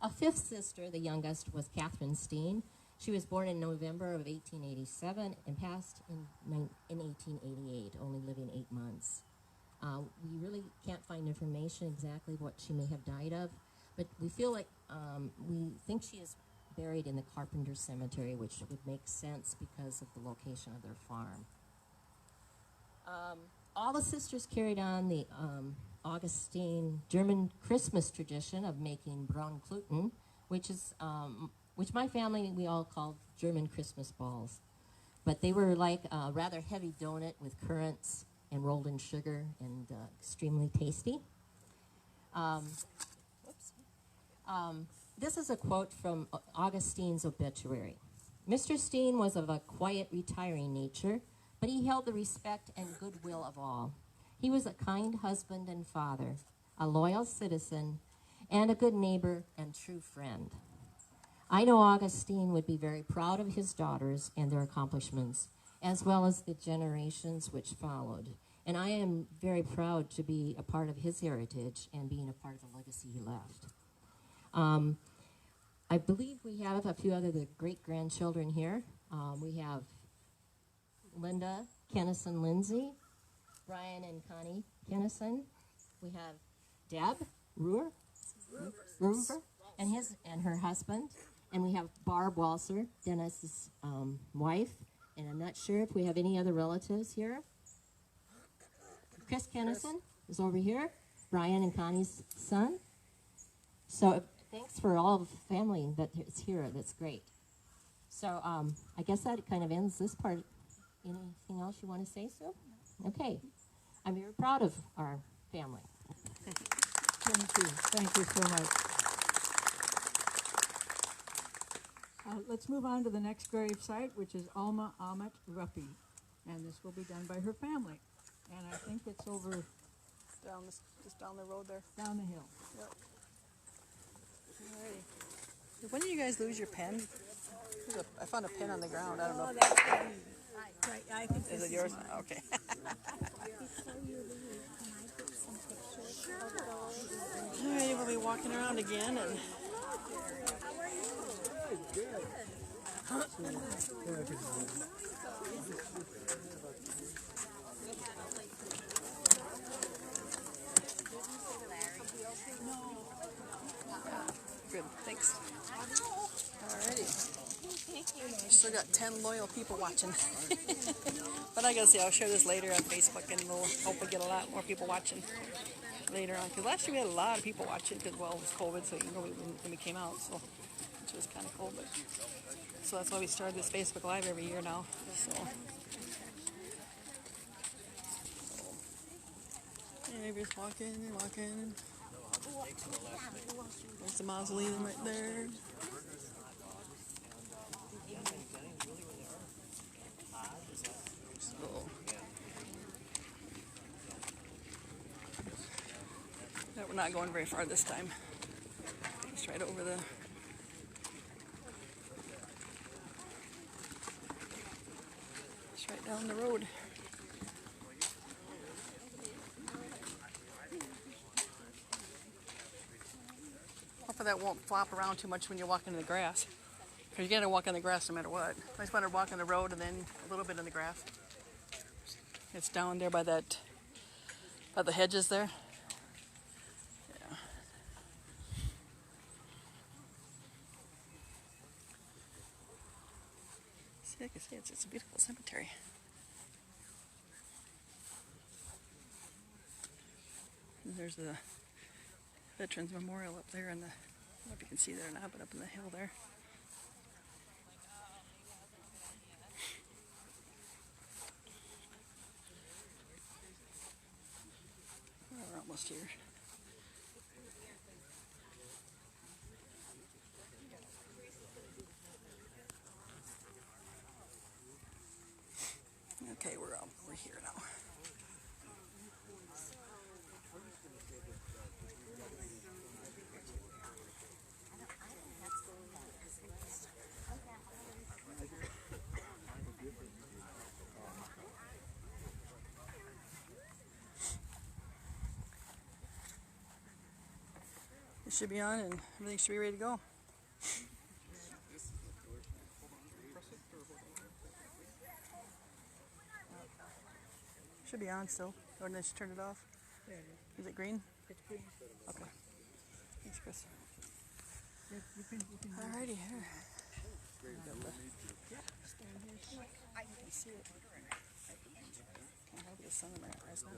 a fifth sister, the youngest, was Catherine Stehn. She was born in November of 1887 and passed in 1888, only living 8 months. We really can't find information exactly what she may have died of, but we feel like we think she is buried in the Carpenter Cemetery, which would make sense because of the location of their farm. All the sisters carried on the Augustine German Christmas tradition of making Braunkluten, which my family, we all called German Christmas balls. But they were like a rather heavy donut with currants and rolled in sugar and extremely tasty. This is a quote from Augustine's obituary. Mr. Stehn was of a quiet, retiring nature, but he held the respect and goodwill of all. He was a kind husband and father, a loyal citizen, and a good neighbor and true friend. I know Augustine would be very proud of his daughters and their accomplishments, as well as the generations which followed. And I am very proud to be a part of his heritage and being a part of the legacy he left. I believe we have a few other great-grandchildren here. We have Linda Kenison Lindsay, Brian and Connie Kenison. We have Deb Ruhr and her husband. And we have Barb Walser, Dennis's wife. And I'm not sure if we have any other relatives here. Chris Kenison is over here, Brian and Connie's son. So thanks for all the family that is here. That's great. So I guess that kind of ends this part. Anything else you want to say, Sue? Okay. I'm very proud of our family. Thank you. Thank you so much. Let's move on to the next grave site, which is Alma Aamodt Roppe. And this will be done by her family. And I think it's over Just down the road there. down the hill. Yep. Alrighty. When did you guys lose your pen? I found a pen on the ground. I don't know. Oh, that's right. I think Is this it yours? mine. Okay. Before you leave, can I get some pictures of those? Alrighty, we'll be walking around again, and Good, thanks. Alrighty. Still got 10 loyal people watching. But I gotta say, I'll share this later on Facebook and we'll hopefully get a lot more people watching later on. Because last year we had a lot of people watching because, well, it was COVID, so you know when we came out, so which was kind of cool. But so that's why we started this Facebook Live every year now. So yeah, we're just walking and walking. There's the mausoleum right there. So, no, we're not going very far this time. Just right over the. Just right down the road. Hopefully that won't flop around too much when you're walking in the grass. Because you gotta walk on the grass no matter what. I just want to walk on the road and then a little bit in the grass. It's down there by that, by the hedges there. Yeah. See, I can see it's a beautiful cemetery. And there's the Veterans Memorial up there, and I don't know if you can see there or not, but up in the hill there. Well, we're almost here. Okay, we're here now. It should be on and everything should be ready to go. Should be on still. Or then she turned it off. Is it green? It's green. Okay. Thanks, Chris. You can Alrighty, here. I can see it. Can't help the sun in my eyes now.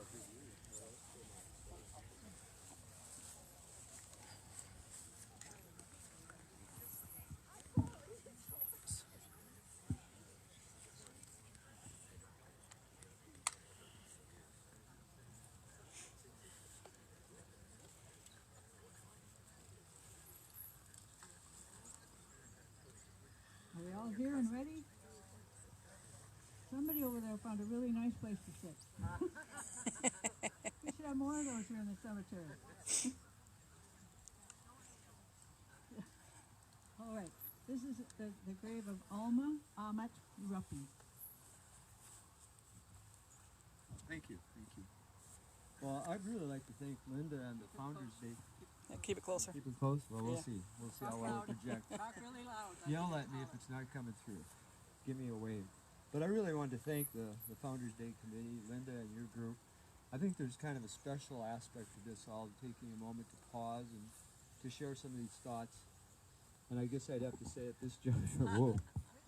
Are we all here and ready? Somebody over there found a really nice place to sit. We should have more of those here in the cemetery. All right, this is the grave of Alma Aamodt Roppe. Thank you, thank you. Well, I'd really like to thank Linda and the Founders Day. Yeah, keep it closer. Keep it close? Well, we'll Yeah. see. We'll see how well we project. Talk really loud. Yell at me if it's not coming through. Give me a wave. But I really wanted to thank the Founders Day Committee, Linda and your group. I think there's kind of a special aspect to this all, taking a moment to pause and to share some of these thoughts. And I guess I'd have to say at this juncture, whoa,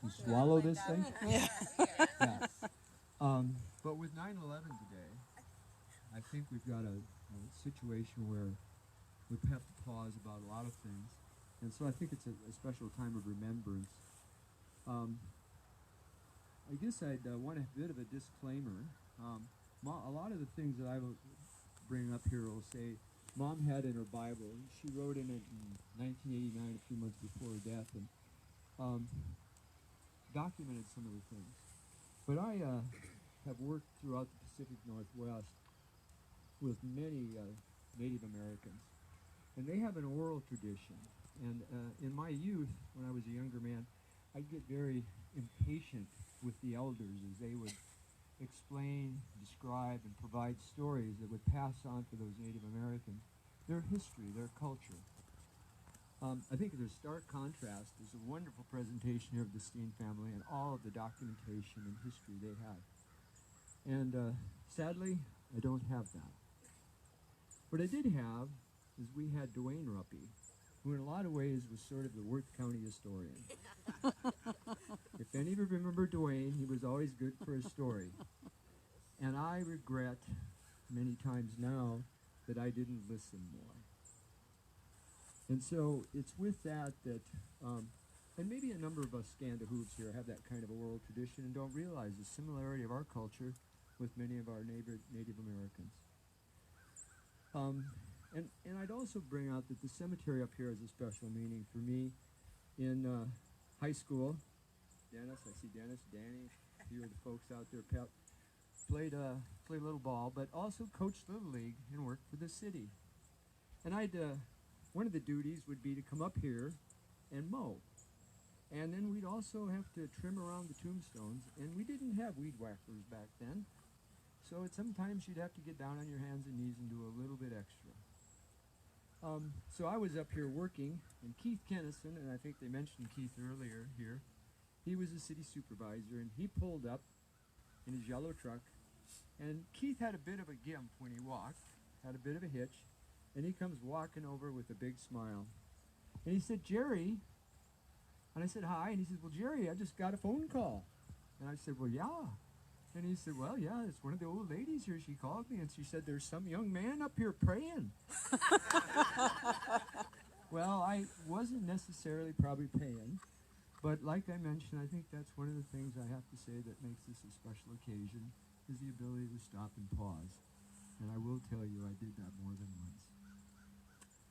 you swallow this thing? Yeah. Yeah. But with 9/11 today, I think we've got a situation where we have to pause about a lot of things. And so I think it's a special time of remembrance. I guess I'd want a bit of a disclaimer. A lot of the things that I will bring up here will say Mom had in her Bible. She wrote in it in 1989, a few months before her death, and documented some of the things. But I have worked throughout the Pacific Northwest with many Native Americans, and they have an oral tradition. And in my youth, when I was a younger man, I'd get very impatient with the elders as they would explain, describe, and provide stories that would pass on to those Native Americans their history, their culture. I think there's stark contrast. There's a wonderful presentation here of the Stehn family and all of the documentation and history they have. And sadly, I don't have that. What I did have is we had Dewayne Roppe, who in a lot of ways was sort of the Worth County historian. If any of you remember Dewayne, he was always good for a story. And I regret many times now that I didn't listen more. And so it's with that and maybe a number of us Scanda hooves here have that kind of a oral tradition and don't realize the similarity of our culture with many of our Native Americans. And I'd also bring out that the cemetery up here has a special meaning for me. In high school, Dennis, I see Dennis, Danny, a few of the folks out there, played a little ball, but also coached Little League and worked for the city. And one of the duties would be to come up here and mow. And then we'd also have to trim around the tombstones, and we didn't have weed whackers back then. So sometimes you'd have to get down on your hands and knees and do a little bit extra. So I was up here working, and Keith Kenison, and I think they mentioned Keith earlier here, he was the city supervisor, and he pulled up in his yellow truck, and Keith had a bit of a gimp when he walked, had a bit of a hitch, and he comes walking over with a big smile. And he said, "Jerry," and I said, "Hi," and he said, "Well, Jerry, I just got a phone call." And I said, "Well, yeah." And he said, "Well, yeah, it's one of the old ladies here. She called me, and she said there's some young man up here praying." Well, I wasn't necessarily probably paying, but like I mentioned, I think that's one of the things I have to say that makes this a special occasion, is the ability to stop and pause. And I will tell you, I did that more than once.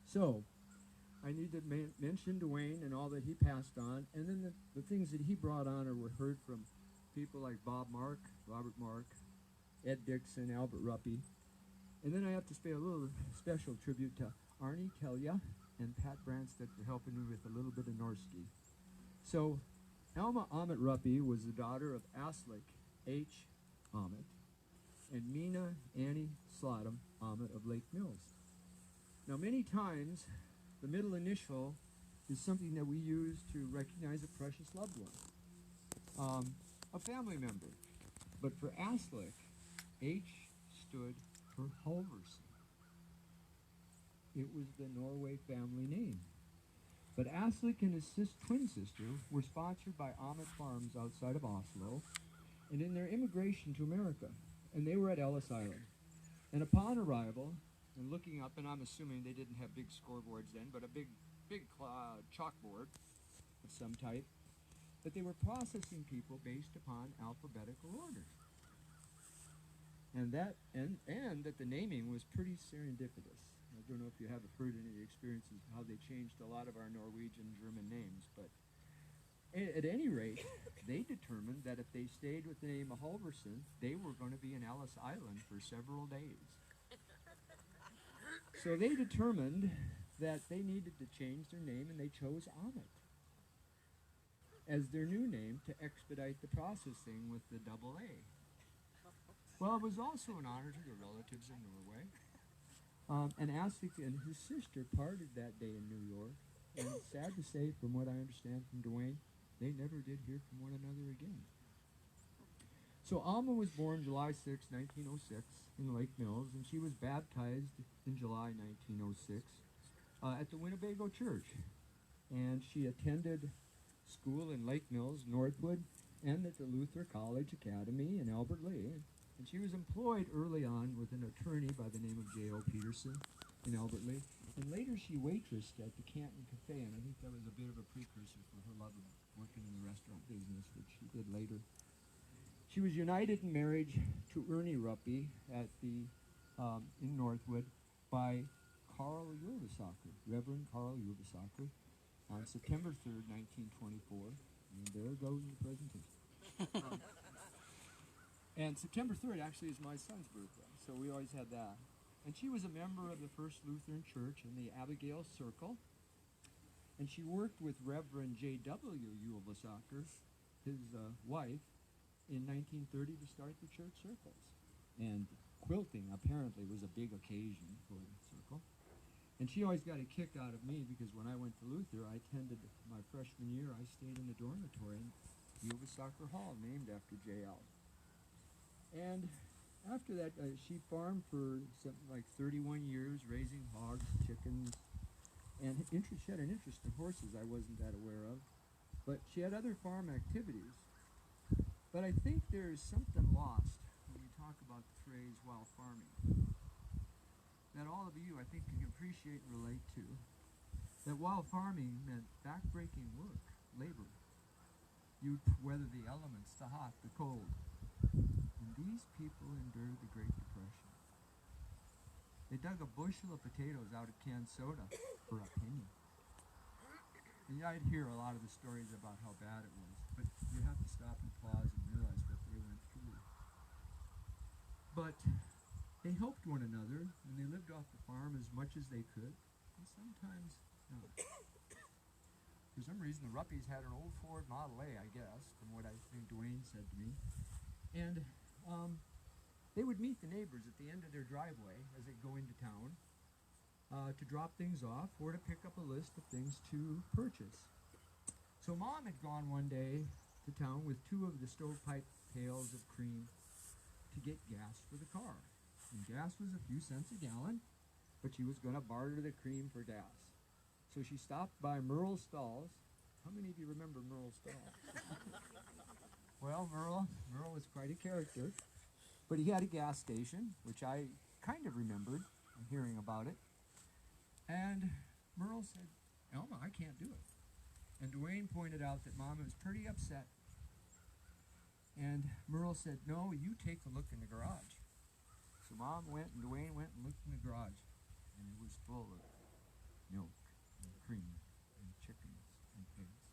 So, I need to mention Dewayne and all that he passed on, and then the things that he brought on or were heard from people like Bob Mark, Robert Mark, Ed Dixon, Albert Roppe. And then I have to pay a little special tribute to Arnie Kelja and Pat Branstad for helping me with a little bit of Norski. So, Alma Aamodt Roppe was the daughter of Aslik H. Aamodt and Mina Annie Slottom Aamodt of Lake Mills. Now, many times, the middle initial is something that we use to recognize a precious loved one, a family member. But for Aslik, H stood for Halvorsen. It was the Norway family name. But Aslik and his twin sister were sponsored by Aamodt Farms outside of Oslo, and in their immigration to America, and they were at Ellis Island. And upon arrival, and looking up, and I'm assuming they didn't have big scoreboards then, but a big chalkboard of some type, that they were processing people based upon alphabetical order. And that the naming was pretty serendipitous. I don't know if you have heard any of the experiences, how they changed a lot of our Norwegian German names, but at any rate, they determined that if they stayed with the name of Halvorsen, they were going to be in Ellis Island for several days. So they determined that they needed to change their name, and they chose Aamodt as their new name to expedite the processing with the double A. Well, it was also an honor to their relatives in Norway. And Aslik and his sister parted that day in New York, and sad to say, from what I understand from Dewayne, they never did hear from one another again. So Alma was born July 6, 1906 in Lake Mills, and she was baptized in July 1906 at the Winnebago Church. And she attended school in Lake Mills, Northwood, and at the Luther College Academy in Albert Lea. And she was employed early on with an attorney by the name of J.O. Peterson in Albert Lea. And later she waitressed at the Canton Cafe, and I think that was a bit of a precursor for her love of working in the restaurant business, which she did later. She was united in marriage to Ernie Roppe at the in Northwood by Carl Jurvesacker, Reverend Carl Jurvesacker, on September 3rd, 1924. And there goes the presentation. And September 3rd actually is my son's birthday, so we always had that. And she was a member of the First Lutheran Church in the Abigail Circle. And she worked with Reverend J.W. Jurvesacker, his wife, in 1930 to start the church circles. And quilting apparently was a big occasion for the circle. And she always got a kick out of me because when I went to Luther, I attended my freshman year, I stayed in the dormitory in Yuba Soccer Hall, named after JL. And after that, she farmed for something like 31 years, raising hogs, chickens, and she had an interest in horses I wasn't that aware of. But she had other farm activities. But I think there's something lost when you talk about the phrase wild farming that all of you, I think, can appreciate and relate to. That wild farming meant back-breaking work, labor. You'd weather the elements, the hot, the cold. And these people endured the Great Depression. They dug a bushel of potatoes out of canned soda for a penny. And I'd hear a lot of the stories about how bad it was, but you have to stop and pause and realize what they went through. But they helped one another, and they lived off the farm as much as they could, and sometimes not. For some reason, the Ruppes had an old Ford Model A, I guess, from what I think Dewayne said to me. And they would meet the neighbors at the end of their driveway as they go into town to drop things off or to pick up a list of things to purchase. So Mom had gone one day to town with 2 of the stovepipe pails of cream to get gas for the car. And gas was a few cents a gallon, but she was going to barter the cream for gas. So she stopped by Merle's Stalls. How many of you remember Merle's Stalls? Well, Merle was quite a character, but he had a gas station, which I kind of remembered hearing about it. And Merle said, Alma, I can't do it. And Dewayne pointed out that Mom was pretty upset. And Merle said, no, you take a look in the garage. So Mom went and Dewayne went and looked in the garage, and it was full of milk and cream and chickens and pigs.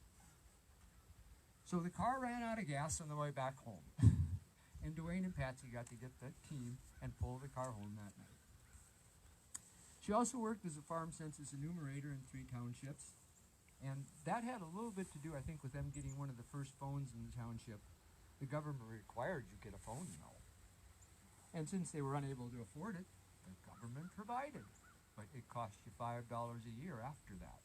So the car ran out of gas on the way back home, and Dewayne and Patsy got to get the team and pull the car home that night. She also worked as a farm census enumerator in 3 townships, and that had a little bit to do, I think, with them getting one of the first phones in the township. The government required you get a phone, you know. And since they were unable to afford it, the government provided. But it cost you $5 a year after that.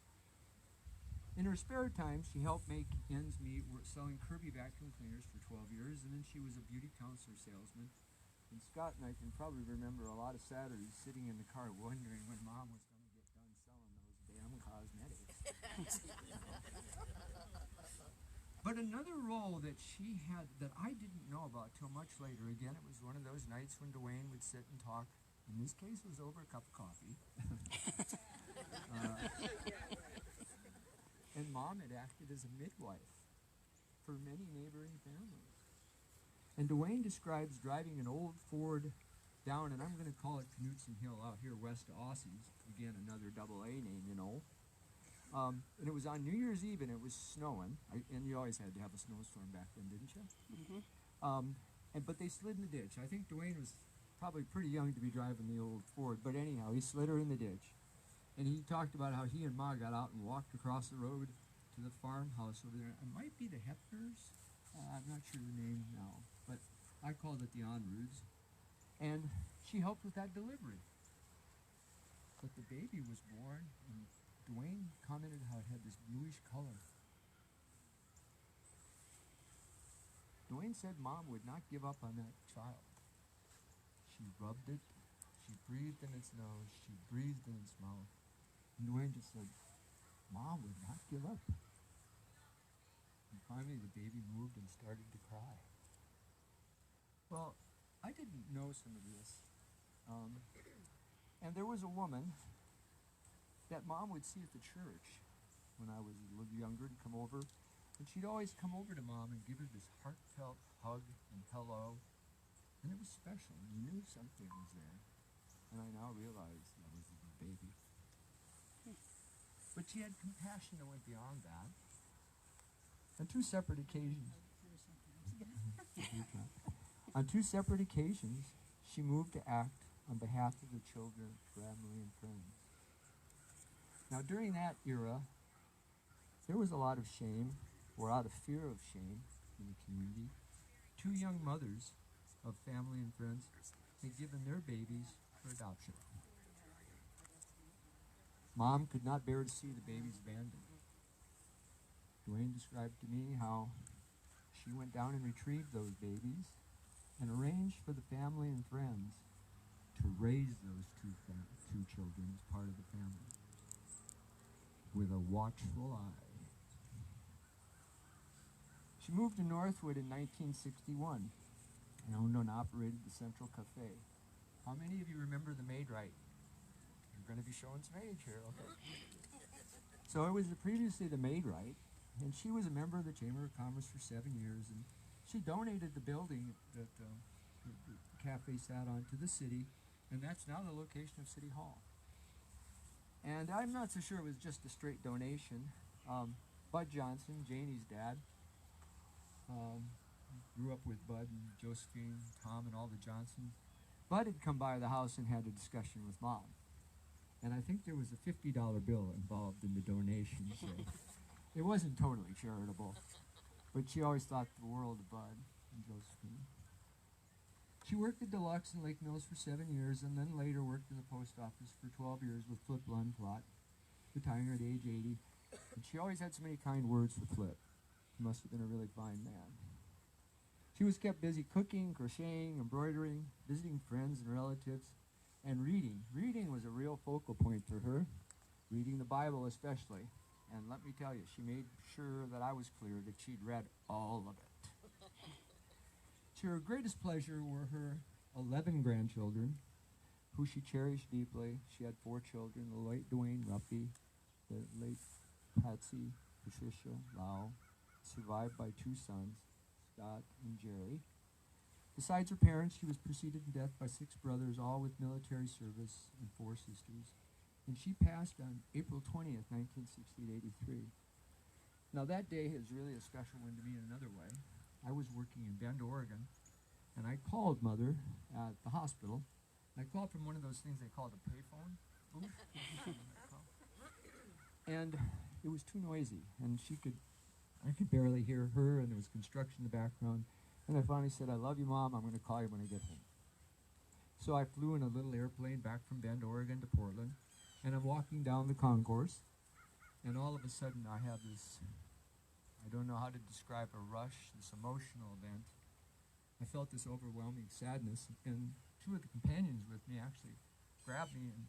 In her spare time, she helped make ends meet selling Kirby vacuum cleaners for 12 years, and then she was a beauty counselor salesman. And Scott and I can probably remember a lot of Saturdays sitting in the car wondering when Mom was going to get done selling those damn cosmetics. But another role that she had that I didn't know about till much later, again, it was one of those nights when Dewayne would sit and talk. In this case, it was over a cup of coffee. And Mom had acted as a midwife for many neighboring families. And Dewayne describes driving an old Ford down, and I'm going to call it Knutson Hill out here west of Aussies. Again, another AA name, you know. And it was on New Year's Eve, and it was snowing. And you always had to have a snowstorm back then, didn't you? Mm-hmm. But they slid in the ditch. I think Dewayne was probably pretty young to be driving the old Ford. But anyhow, he slid her in the ditch. And he talked about how he and Ma got out and walked across the road to the farmhouse over there. It might be the Hepners. I'm not sure the name now. But I called it the Onroods. And she helped with that delivery. But the baby was born, and Dewayne commented how it had this bluish color. Dewayne said Mom would not give up on that child. She rubbed it, she breathed in its nose, she breathed in its mouth. And Dewayne just said, Mom would not give up. And finally the baby moved and started to cry. Well, I didn't know some of this. And there was a woman that Mom would see at the church when I was a little younger to come over. And she'd always come over to Mom and give her this heartfelt hug and hello. And it was special. You knew something was there. And I now realize that was the baby. But she had compassion that went beyond that. On 2 separate occasions. On 2 separate occasions, she moved to act on behalf of the children, family, and friends. Now, during that era, there was a lot of shame, or out of fear of shame, in the community. 2 young mothers of family and friends had given their babies for adoption. Mom could not bear to see the babies abandoned. Dewayne described to me how she went down and retrieved those babies and arranged for the family and friends to raise those two children as part of the family with a watchful eye. She moved to Northwood in 1961 and owned and operated the Central Cafe. How many of you remember the maid right? You're going to be showing some age here, okay? So it was previously the maid right, and she was a member of the Chamber of Commerce for 7 years, and she donated the building that the cafe sat on to the city, and that's now the location of City Hall. And I'm not so sure it was just a straight donation. Bud Johnson, Janie's dad, grew up with Bud and Josephine, Tom, and all the Johnsons. Bud had come by the house and had a discussion with Mom. And I think there was a $50 bill involved in the donation, so it wasn't totally charitable. But she always thought the world of Bud and Josephine. She worked at Deluxe and Lake Mills for 7 years, and then later worked in the post office for 12 years with Flip Lundplot, retiring at age 80. And she always had so many kind words for Flip. He must have been a really fine man. She was kept busy cooking, crocheting, embroidering, visiting friends and relatives, and reading. Reading was a real focal point for her, reading the Bible especially. And let me tell you, she made sure that I was clear that she'd read all of it. Her greatest pleasure were her 11 grandchildren, who she cherished deeply. She had 4 children, the late Dewayne Roppe, the late Patricia Low, survived by 2 sons, Scott and Jerry. Besides her parents, she was preceded in death by 6 brothers, all with military service, and 4 sisters. And she passed on April 20th, 1983. Now that day is really a special one to me in another way. I was working in Bend, Oregon, and I called Mother at the hospital. I called from one of those things they call a payphone booth. And it was too noisy, and I could barely hear her, and there was construction in the background. And I finally said, "I love you, Mom. I'm going to call you when I get home." So I flew in a little airplane back from Bend, Oregon to Portland, and I'm walking down the concourse, and all of a sudden I have this, I don't know how to describe a rush, this emotional event. I felt this overwhelming sadness, and 2 of the companions with me actually grabbed me and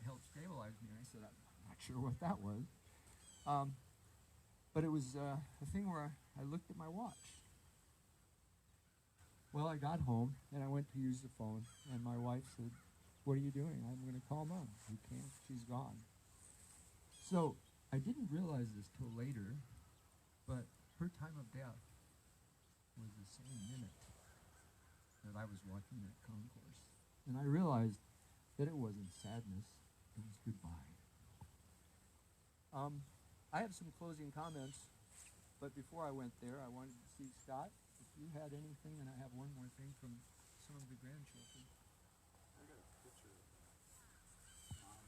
helped stabilize me. And I said, "I'm not sure what that was." But it was a thing where I looked at my watch. Well, I got home, and I went to use the phone, and my wife said, "What are you doing?" "I'm going to call Mom." "You can't, she's gone." So I didn't realize this till later, but her time of death was the same minute that I was watching that concourse. And I realized that it wasn't sadness, it was goodbye. I have some closing comments, but before I went there, I wanted to see Scott, if you had anything, and I have one more thing from some of the grandchildren. I got a picture of Mom.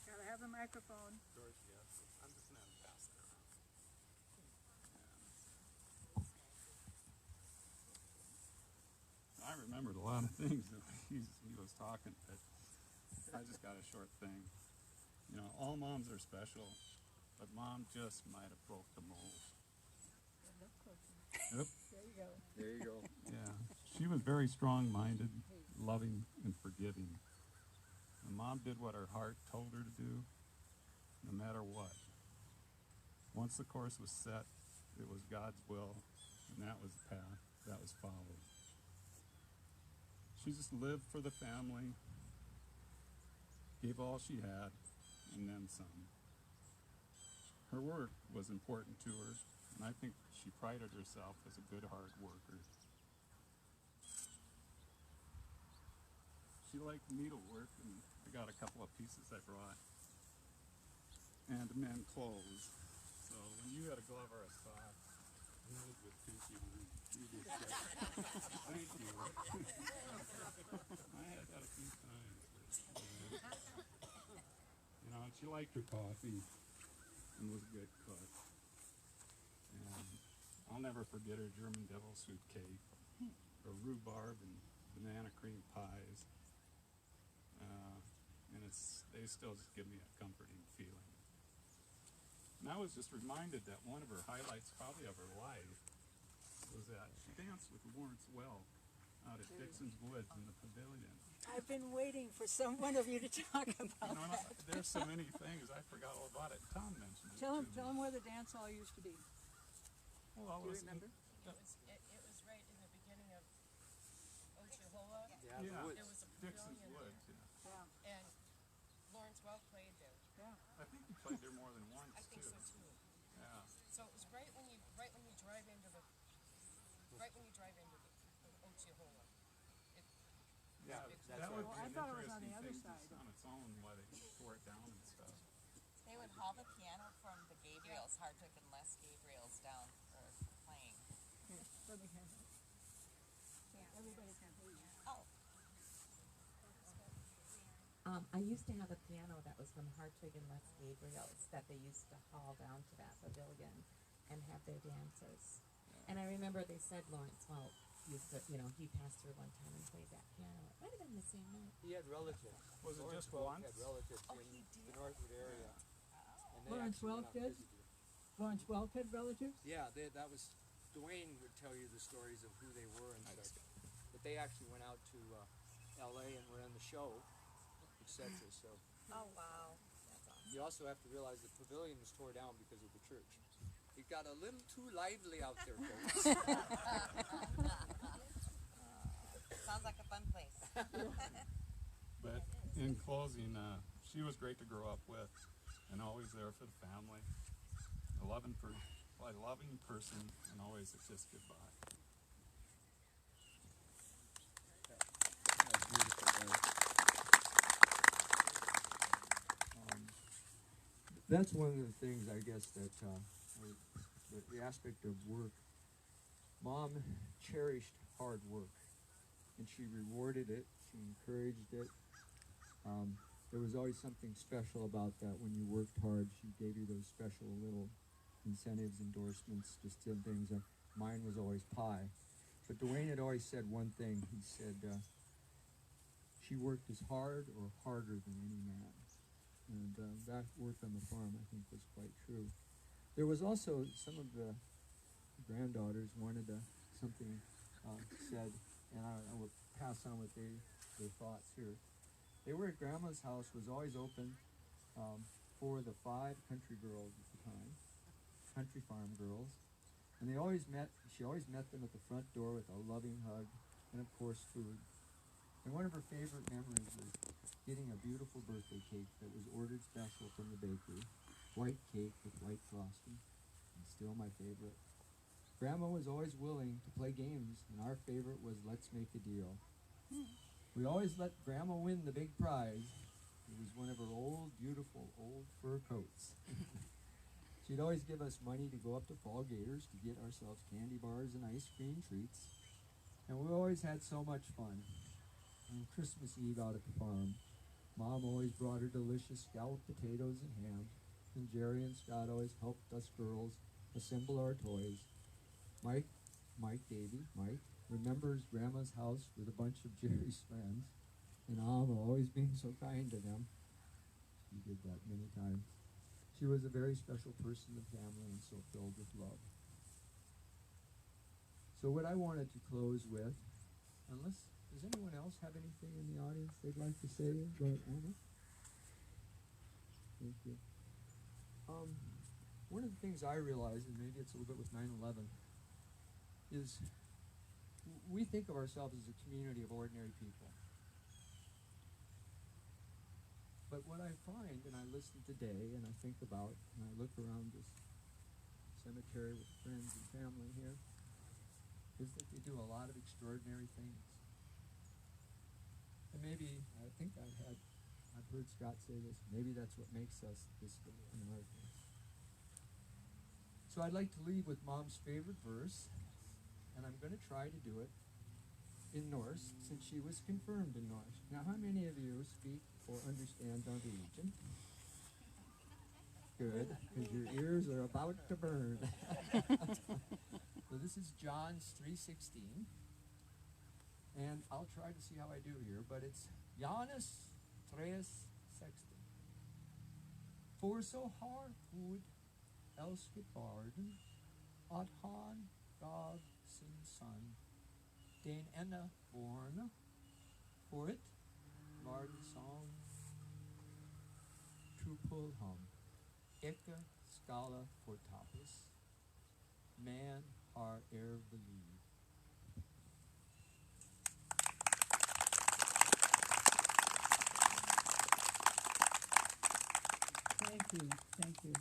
Gotta have the microphone. George, yes. I'm just an ambassador. I remembered a lot of things that he was talking, but I just got a short thing. You know, all moms are special, but Mom just might have broke the mold. Yep. There you go. There you go. Yeah. She was very strong-minded, loving, and forgiving. And Mom did what her heart told her to do, no matter what. Once the course was set, it was God's will, and that was the path that was followed. She just lived for the family, gave all she had, and then some. Her work was important to her, and I think she prided herself as a good hard worker. She liked needlework, and I got a couple of pieces I brought, and to mend clothes. So when you had a glove or a sock, you would with pinky on. You did that. Thank you. I had that a few times. You know, she liked her coffee and was a good cook. And I'll never forget her German devil soup cake, her rhubarb and banana cream pies. And they still just give me a comforting feeling. And I was just reminded that one of her highlights probably of her life was that she danced with Lawrence Welk out at Dixon's Woods in the pavilion. I've been waiting for one of you to talk about that. There's so many things, I forgot all about it. Tom mentioned it. Tell them where the dance hall used to be. Well, Do you remember? It was right in the beginning of Oklahoma. Yeah, It was a Dixon's pavilion Woods, there. yeah. And Lawrence Welk played there. I think he played there more than once, I think too. so too. Yeah. So it was right when you drive into the Oklahoma. Yeah, that would be I an thought it was on interesting the other thing side. just on its own, why they tore it down and stuff. They would haul the piano from the Gabriels, Hardwick and Les Gabriels down for playing. Here, let me have it. So everybody can hear you. Oh. I used to have a piano that was from Hartwig and Les Gabriels that they used to haul down to that pavilion and have their dances. And I remember they said Lawrence Welk used to, he passed through one time and played that piano. It might have been the same night. He had relatives. Was it Lawrence just Welk once? had relatives in the Northwood area. And they Lawrence actually Welk went out did? and visited. Lawrence Welk had relatives? Yeah, that was, Dewayne would tell you the stories of who they were and stuff. But they actually went out to LA and were on the show, etc. So Oh, wow. That's awesome. you also have to realize the pavilion was tore down because of the church. It got a little too lively out there, folks. Sounds like a fun place. But in closing, she was great to grow up with and always there for the family. A loving person and always a kiss goodbye. That's one of the things, I guess, that the aspect of work. Mom cherished hard work, and she rewarded it. She encouraged it. There was always something special about that. When you worked hard, she gave you those special little incentives, endorsements, just things. Mine was always pie. But Dewayne had always said one thing. He said, she worked as hard or harder than any man. And that work on the farm, I think, was quite true. There was also some of the granddaughters wanted something said, and I will pass on what their thoughts here. They were at Grandma's house, was always open for the 5 country girls at the time, country farm girls, and she always met them at the front door with a loving hug and, of course, food. And one of her favorite memories was getting a beautiful birthday cake that was ordered special from the bakery. White cake with white frosting, and still my favorite. Grandma was always willing to play games, and our favorite was Let's Make a Deal. We always let Grandma win the big prize. It was one of her beautiful old fur coats. She'd always give us money to go up to Fall Gators to get ourselves candy bars and ice cream treats. And we always had so much fun. On Christmas Eve out at the farm, Mom always brought her delicious scalloped potatoes and ham, and Jerry and Scott always helped us girls assemble our toys. Mike remembers Grandma's house with a bunch of Jerry's friends, and Alma always being so kind to them. She did that many times. She was a very special person in the family and so filled with love. So what I wanted to close with, does anyone else have anything in the audience they'd like to say about Alma? Thank you. One of the things I realized, and maybe it's a little bit with 9/11, is we think of ourselves as a community of ordinary people. But what I find, and I listen today, and I think about, and I look around this cemetery with friends and family here, is that they do a lot of extraordinary things. And maybe, I've heard Scott say this, maybe that's what makes us this American. So I'd like to leave with Mom's favorite verse, and I'm going to try to do it in Norse, since she was confirmed in Norse. Now, how many of you speak or understand Norwegian? Good, because your ears are about to burn. So this is John's 3:16, and I'll try to see how I do here, but it's Janus 3:16. sexton. For så har Gud älskat världen att han gav sin son, den enda borne, för att världen som tror på ham icke skala fortappes, men har liv. Thank you, thank you.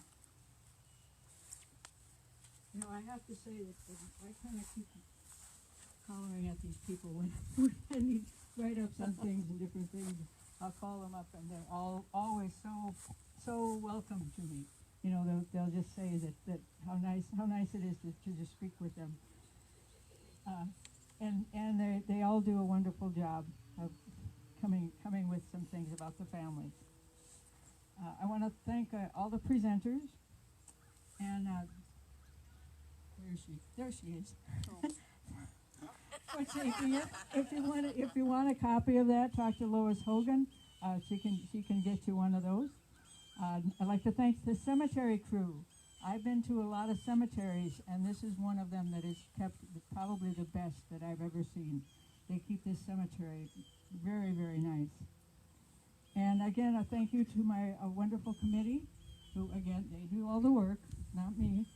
You know, I have to say that I kind of keep hollering at these people when I need to write up some things and different things. I'll call them up, and they're always so welcome to me. You know, they'll just say that how nice it is to just speak with them. And they all do a wonderful job of coming with some things about the families. I want to thank all the presenters, and where is she? There she is. For taking it. If you want a copy of that, talk to Lois Hogan. She can get you one of those. I'd like to thank the cemetery crew. I've been to a lot of cemeteries, and this is one of them that is kept probably the best that I've ever seen. They keep this cemetery very, very nice. And again, a thank you to my wonderful committee, who again, they do all the work, not me.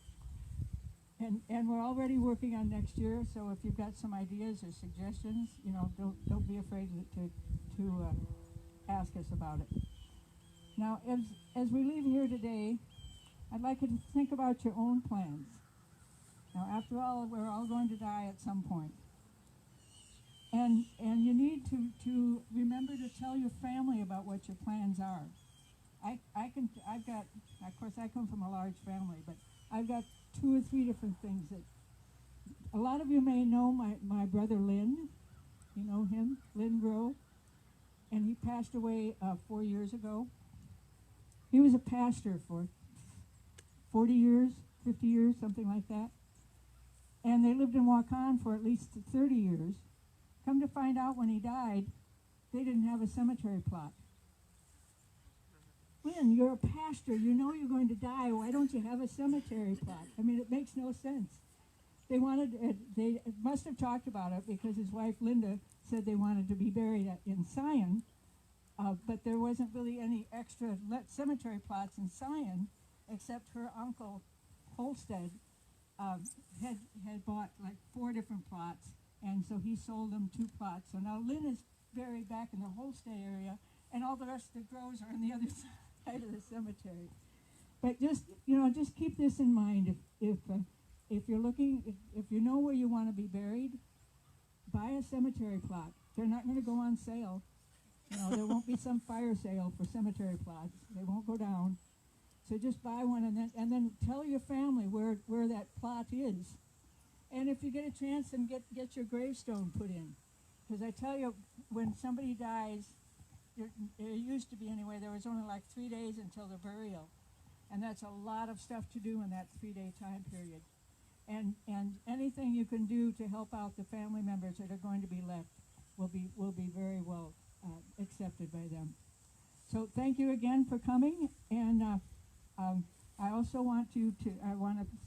And we're already working on next year, so if you've got some ideas or suggestions, you know, don't be afraid to ask us about it. Now, as we leave here today, I'd like you to think about your own plans. Now, after all, we're all going to die at some point. And you need to remember to tell your family about what your plans are. I've got, of course I come from a large family, but I've got 2 or 3 different things that, a lot of you may know my brother Lynn. You know him, Lynn Grove. And he passed away 4 years ago. He was a pastor for 40 years, 50 years, something like that. And they lived in Waukon for at least 30 years. Come to find out, when he died, they didn't have a cemetery plot. Lynn, you're a pastor. You know you're going to die. Why don't you have a cemetery plot? I mean, it makes no sense. They must have talked about it because his wife Linda said they wanted to be buried in Zion, but there wasn't really any extra cemetery plots in Zion, except her uncle Holstead had bought like 4 different plots, and so he sold them 2 plots. So now Lynn is buried back in the Holstead area, and all the rest of the groves are on the other side of the cemetery. But just keep this in mind. If you're looking, if you know where you want to be buried, buy a cemetery plot. They're not going to go on sale. You know, there won't be some fire sale for cemetery plots. They won't go down. So just buy one, and then tell your family where that plot is. And if you get a chance, then get your gravestone put in. Because I tell you, when somebody dies, it used to be anyway, there was only like 3 days until the burial. And that's a lot of stuff to do in that 3-day time period. And anything you can do to help out the family members that are going to be left will be very well accepted by them. So thank you again for coming, and I also want to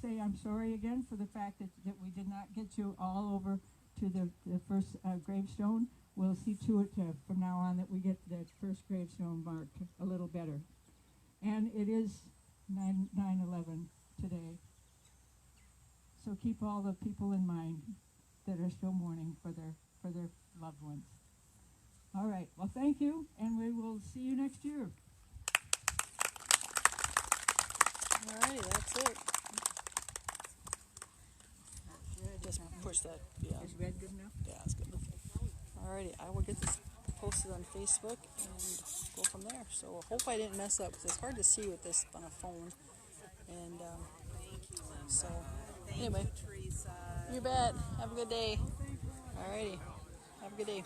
say I'm sorry again for the fact that we did not get you all over to the first gravestone. We'll see to it from now on that we get that first gravestone marked a little better. And it is 9/11 today. So keep all the people in mind that are still mourning for their loved ones. All right. Well, thank you, and we will see you next year. Alrighty, that's it. Just push that. Yeah. Is red good enough? Yeah, it's good. Alrighty, I will get this posted on Facebook and go from there. So I hope I didn't mess up, because it's hard to see with this on a phone. And so anyway, you bet. Have a good day. Alrighty, have a good day.